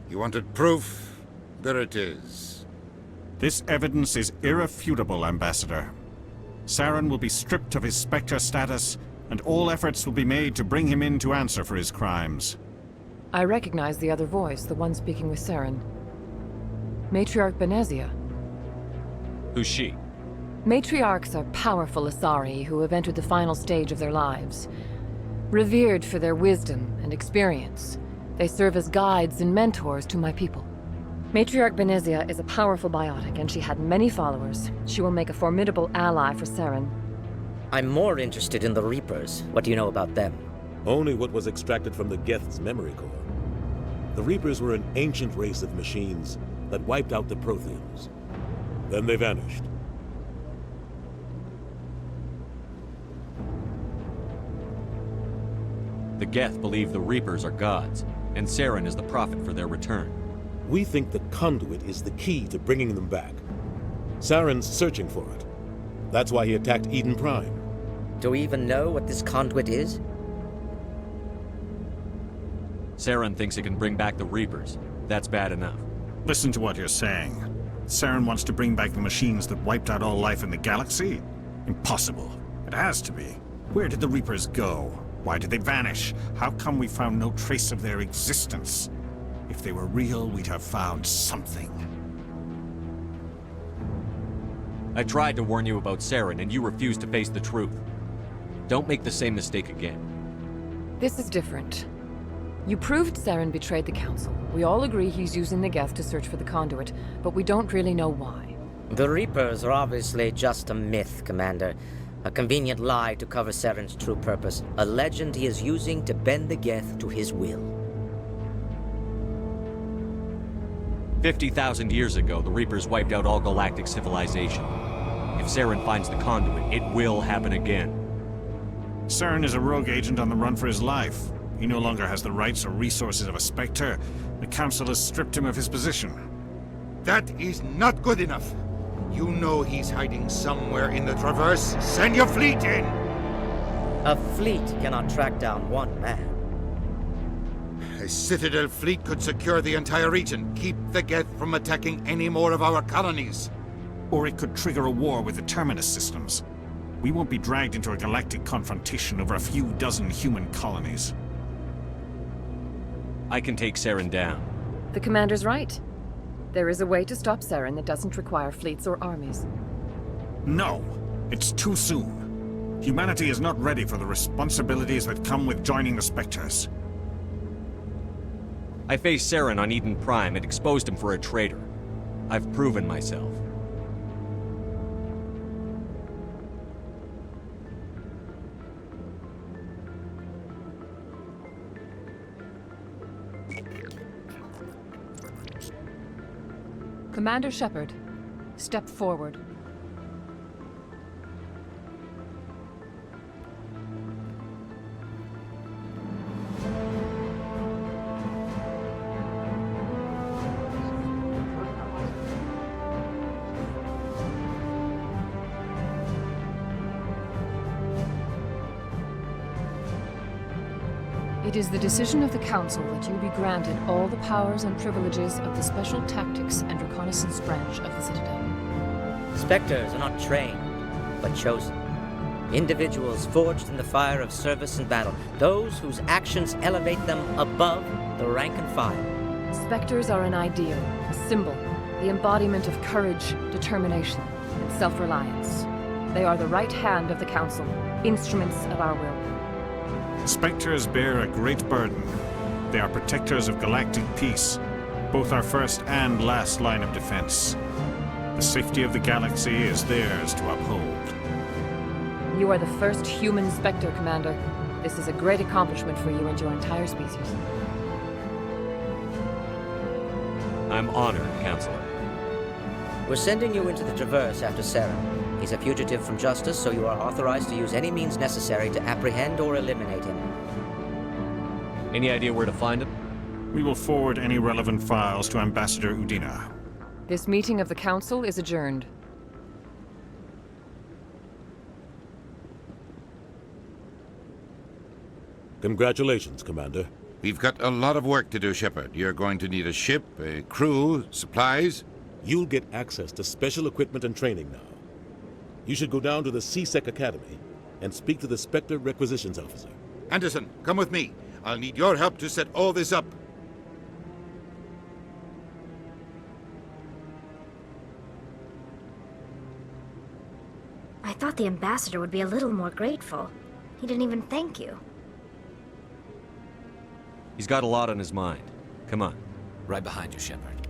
[SPEAKER 24] You wanted proof? There it is.
[SPEAKER 26] This evidence is irrefutable, Ambassador. Saren will be stripped of his Spectre status, and all efforts will be made to bring him in to answer for his crimes.
[SPEAKER 11] I recognize the other voice, the one speaking with Saren. Matriarch Benezia.
[SPEAKER 4] Who's she?
[SPEAKER 11] Matriarchs are powerful Asari who have entered the final stage of their lives. Revered for their wisdom and experience, they serve as guides and mentors to my people. Matriarch Benezia is a powerful biotic, and she had many followers. She will make a formidable ally for Saren.
[SPEAKER 13] I'm more interested in the Reapers. What do you know about them?
[SPEAKER 18] Only what was extracted from the Geth's memory core. The Reapers were an ancient race of machines that wiped out the Protheans. Then they vanished.
[SPEAKER 4] The Geth believe the Reapers are gods, and Saren is the prophet for their return.
[SPEAKER 18] We think the conduit is the key to bringing them back. Saren's searching for it. That's why he attacked Eden Prime.
[SPEAKER 13] Do we even know what this conduit is?
[SPEAKER 4] Saren thinks it can bring back the Reapers. That's bad enough.
[SPEAKER 26] Listen to what you're saying. Saren wants to bring back the machines that wiped out all life in the galaxy? Impossible. It has to be. Where did the Reapers go? Why did they vanish? How come we found no trace of their existence? If they were real, we'd have found something.
[SPEAKER 4] I tried to warn you about Saren, and you refused to face the truth. Don't make the same mistake again.
[SPEAKER 11] This is different. You proved Saren betrayed the Council. We all agree he's using the Geth to search for the conduit, but we don't really know why.
[SPEAKER 3] The Reapers are obviously just a myth, Commander. A convenient lie to cover Saren's true purpose. A legend he is using to bend the Geth to his will.
[SPEAKER 4] 50,000 years ago, the Reapers wiped out all galactic civilization. If Saren finds the conduit, it will happen again.
[SPEAKER 26] Saren is a rogue agent on the run for his life. He no longer has the rights or resources of a Spectre. The Council has stripped him of his position.
[SPEAKER 24] That is not good enough. You know he's hiding somewhere in the Traverse. Send your fleet in!
[SPEAKER 3] A fleet cannot track down one man.
[SPEAKER 24] A Citadel fleet could secure the entire region, keep the Geth from attacking any more of our colonies.
[SPEAKER 26] Or it could trigger a war with the Terminus systems. We won't be dragged into a galactic confrontation over a few dozen human colonies.
[SPEAKER 4] I can take Saren down.
[SPEAKER 11] The Commander's right. There is a way to stop Saren that doesn't require fleets or armies.
[SPEAKER 26] No! It's too soon. Humanity is not ready for the responsibilities that come with joining the Spectres.
[SPEAKER 4] I faced Saren on Eden Prime and exposed him for a traitor. I've proven myself.
[SPEAKER 11] Commander Shepard, step forward. It is the decision of the Council that you be granted all the powers and privileges of the Special Tactics and Reconnaissance branch of the Citadel.
[SPEAKER 3] Spectres are not trained, but chosen. Individuals forged in the fire of service and battle. Those whose actions elevate them above the rank and file.
[SPEAKER 11] Spectres are an ideal, a symbol, the embodiment of courage, determination, and self-reliance. They are the right hand of the Council, instruments of our will.
[SPEAKER 26] Spectres bear a great burden. They are protectors of galactic peace, both our first and last line of defense. The safety of the galaxy is theirs to uphold.
[SPEAKER 11] You are the first human Spectre, Commander. This is a great accomplishment for you and your entire species.
[SPEAKER 4] I'm honored, Counselor.
[SPEAKER 3] We're sending you into the Traverse after Saren. He's a fugitive from justice, so you are authorized to use any means necessary to apprehend or eliminate him.
[SPEAKER 4] Any idea where to find him?
[SPEAKER 26] We will forward any relevant files to Ambassador Udina.
[SPEAKER 11] This meeting of the Council is adjourned.
[SPEAKER 18] Congratulations, Commander.
[SPEAKER 24] We've got a lot of work to do, Shepard. You're going to need a ship, a crew, supplies.
[SPEAKER 18] You'll get access to special equipment and training now. You should go down to the CSEC Academy and speak to the Spectre Requisitions Officer.
[SPEAKER 24] Anderson, come with me. I'll need your help to set all this up.
[SPEAKER 7] I thought the ambassador would be a little more grateful. He didn't even thank you.
[SPEAKER 4] He's got a lot on his mind. Come on.
[SPEAKER 25] Right behind you, Shepard.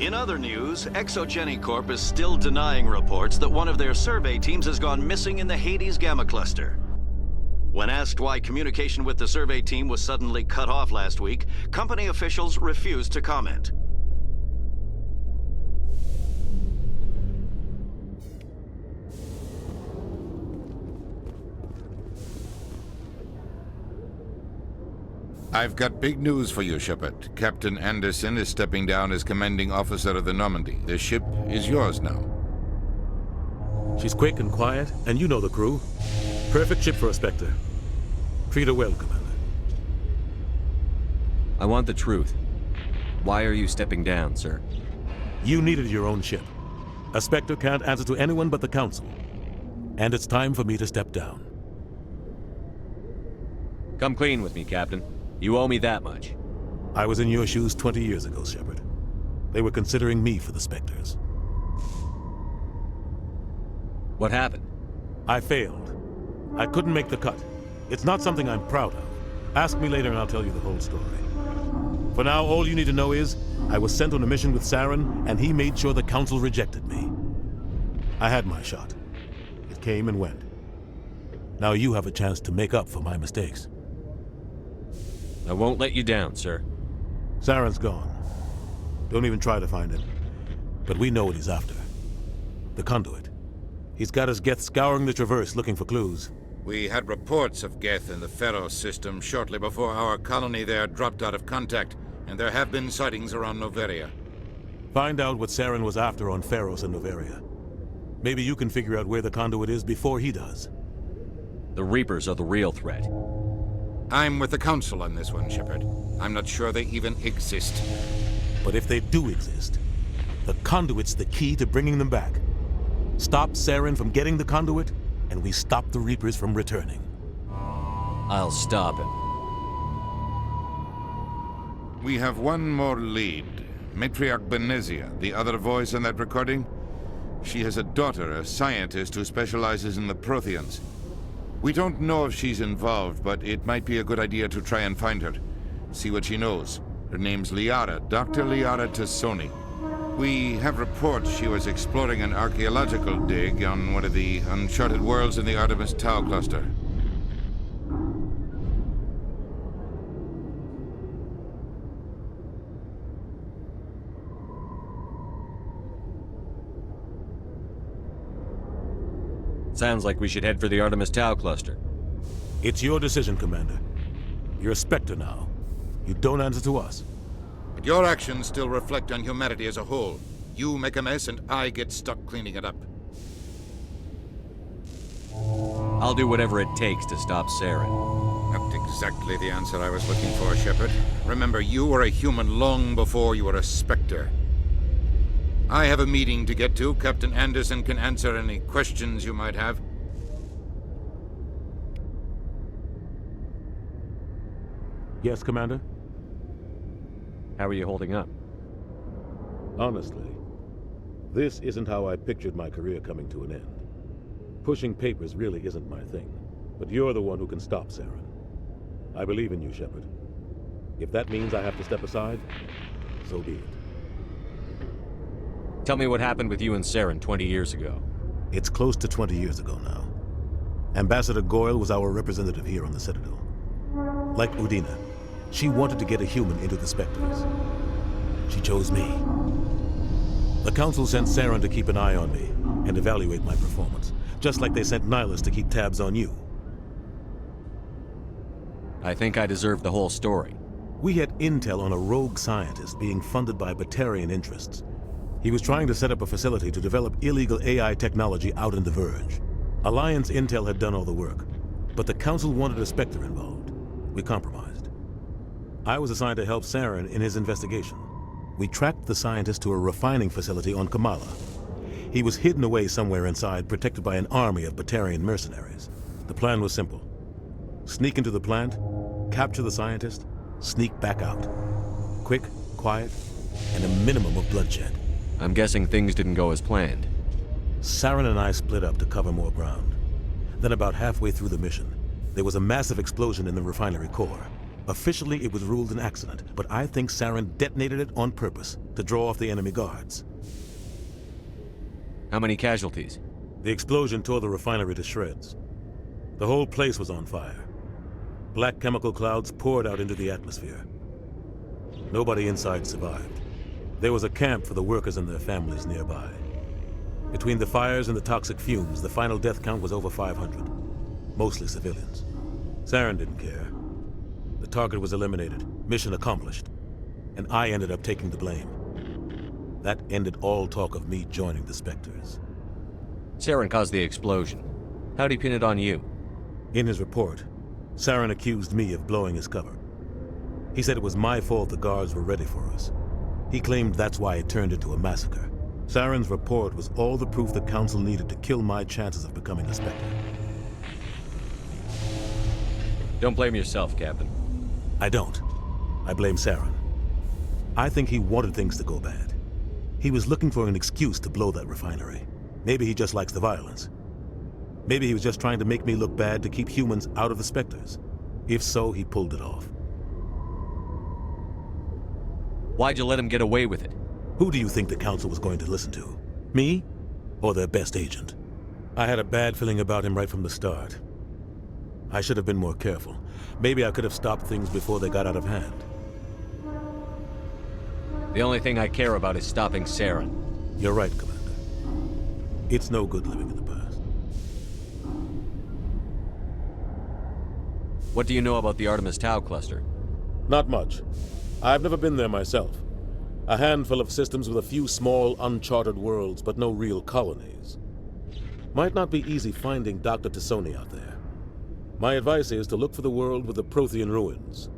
[SPEAKER 2] In other news, Exogeny Corp is still denying reports that one of their survey teams has gone missing in the Hades Gamma Cluster. When asked why communication with the survey team was suddenly cut off last week, company officials refused to comment.
[SPEAKER 24] I've got big news for you, Shepard. Captain Anderson is stepping down as commanding officer of the Normandy. The ship is yours now.
[SPEAKER 18] She's quick and quiet, and you know the crew. Perfect ship for a Spectre. Treat her well, Commander.
[SPEAKER 4] I want the truth. Why are you stepping down, sir?
[SPEAKER 18] You needed your own ship. A Spectre can't answer to anyone but the Council. And it's time for me to step down.
[SPEAKER 4] Come clean with me, Captain. You owe me that much.
[SPEAKER 18] I was in your shoes 20 years ago, Shepard. They were considering me for the Spectres.
[SPEAKER 4] What happened?
[SPEAKER 18] I failed. I couldn't make the cut. It's not something I'm proud of. Ask me later and I'll tell you the whole story. For now, all you need to know is, I was sent on a mission with Saren, and he made sure the Council rejected me. I had my shot. It came and went. Now you have a chance to make up for my mistakes.
[SPEAKER 4] I won't let you down, sir.
[SPEAKER 18] Saren's gone. Don't even try to find him. But we know what he's after. The conduit. He's got his Geth scouring the Traverse looking for clues.
[SPEAKER 24] We had reports of Geth in the Pharos system shortly before our colony there dropped out of contact, and there have been sightings around Noveria.
[SPEAKER 18] Find out what Saren was after on Pharos and Noveria. Maybe you can figure out where the conduit is before he does.
[SPEAKER 4] The Reapers are the real threat.
[SPEAKER 24] I'm with the Council on this one, Shepard. I'm not sure they even exist.
[SPEAKER 18] But if they do exist, the conduit's the key to bringing them back. Stop Saren from getting the conduit, and we stop the Reapers from returning.
[SPEAKER 4] I'll stop him.
[SPEAKER 24] We have one more lead. Matriarch Benezia, the other voice in that recording. She has a daughter, a scientist who specializes in the Protheans. We don't know if she's involved, but it might be a good idea to try and find her. See what she knows. Her name's Liara, Dr. Liara Tassoni. We have reports she was exploring an archaeological dig on one of the uncharted worlds in the Artemis Tau cluster.
[SPEAKER 4] Sounds like we should head for the Artemis Tau cluster.
[SPEAKER 18] It's your decision, Commander. You're a Spectre now. You don't answer to us.
[SPEAKER 24] But your actions still reflect on humanity as a whole. You make a mess and I get stuck cleaning it up.
[SPEAKER 4] I'll do whatever it takes to stop Saren.
[SPEAKER 24] Not exactly the answer I was looking for, Shepard. Remember, you were a human long before you were a Spectre. I have a meeting to get to. Captain Anderson can answer any questions you might have.
[SPEAKER 18] Yes, Commander?
[SPEAKER 4] How are you holding up?
[SPEAKER 18] Honestly, this isn't how I pictured my career coming to an end. Pushing papers really isn't my thing, but you're the one who can stop Saren. I believe in you, Shepard. If that means I have to step aside, so be it.
[SPEAKER 4] Tell me what happened with you and Saren 20 years ago.
[SPEAKER 18] It's close to 20 years ago now. Ambassador Goyle was our representative here on the Citadel. Like Udina, she wanted to get a human into the Spectres. She chose me. The Council sent Saren to keep an eye on me and evaluate my performance, just like they sent Nihilus to keep tabs on you.
[SPEAKER 4] I think I deserve the whole story.
[SPEAKER 18] We had intel on a rogue scientist being funded by Batarian interests. He was trying to set up a facility to develop illegal AI technology out in the Verge. Alliance intel had done all the work, but the Council wanted a Spectre involved. We compromised. I was assigned to help Saren in his investigation. We tracked the scientist to a refining facility on Kamala. He was hidden away somewhere inside, protected by an army of Batarian mercenaries. The plan was simple. Sneak into the plant, capture the scientist, sneak back out. Quick, quiet, and a minimum of bloodshed.
[SPEAKER 4] I'm guessing things didn't go as planned.
[SPEAKER 18] Saren and I split up to cover more ground. Then about halfway through the mission, there was a massive explosion in the refinery core. Officially, it was ruled an accident, but I think Saren detonated it on purpose to draw off the enemy guards.
[SPEAKER 4] How many casualties?
[SPEAKER 18] The explosion tore the refinery to shreds. The whole place was on fire. Black chemical clouds poured out into the atmosphere. Nobody inside survived. There was a camp for the workers and their families nearby. Between the fires and the toxic fumes, the final death count was over 500. Mostly civilians. Saren didn't care. The target was eliminated, mission accomplished, and I ended up taking the blame. That ended all talk of me joining the Spectres.
[SPEAKER 4] Saren caused the explosion. How'd he pin it on you?
[SPEAKER 18] In his report, Saren accused me of blowing his cover. He said it was my fault the guards were ready for us. He claimed that's why it turned into a massacre. Saren's report was all the proof the Council needed to kill my chances of becoming a Spectre.
[SPEAKER 4] Don't blame yourself, Captain.
[SPEAKER 18] I don't. I blame Saren. I think he wanted things to go bad. He was looking for an excuse to blow that refinery. Maybe he just likes the violence. Maybe he was just trying to make me look bad to keep humans out of the Spectres. If so, he pulled it off.
[SPEAKER 4] Why'd you let him get away with it?
[SPEAKER 18] Who do you think the Council was going to listen to? Me? Or their best agent? I had a bad feeling about him right from the start. I should have been more careful. Maybe I could have stopped things before they got out of hand.
[SPEAKER 4] The only thing I care about is stopping Saren.
[SPEAKER 18] You're right, Commander. It's no good living in the past.
[SPEAKER 4] What do you know about the Artemis Tau cluster?
[SPEAKER 18] Not much. I've never been there myself. A handful of systems with a few small, uncharted worlds, but no real colonies. Might not be easy finding Dr. Tassoni out there. My advice is to look for the world with the Prothean ruins.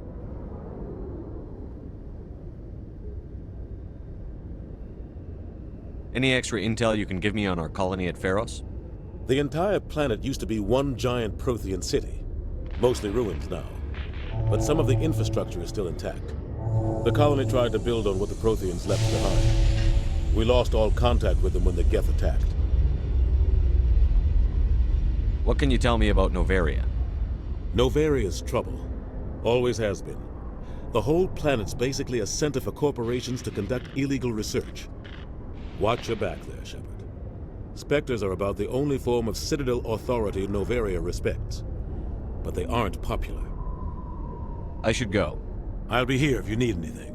[SPEAKER 4] Any extra intel you can give me on our colony at Pharos?
[SPEAKER 18] The entire planet used to be one giant Prothean city. Mostly ruins now. But some of the infrastructure is still intact. The colony tried to build on what the Protheans left behind. We lost all contact with them when the Geth attacked.
[SPEAKER 4] What can you tell me about Noveria?
[SPEAKER 18] Novaria's trouble. Always has been. The whole planet's basically a center for corporations to conduct illegal research. Watch your back there, Shepard. Spectres are about the only form of Citadel authority Noveria respects. But they aren't popular.
[SPEAKER 4] I should go.
[SPEAKER 18] I'll be here if you need anything.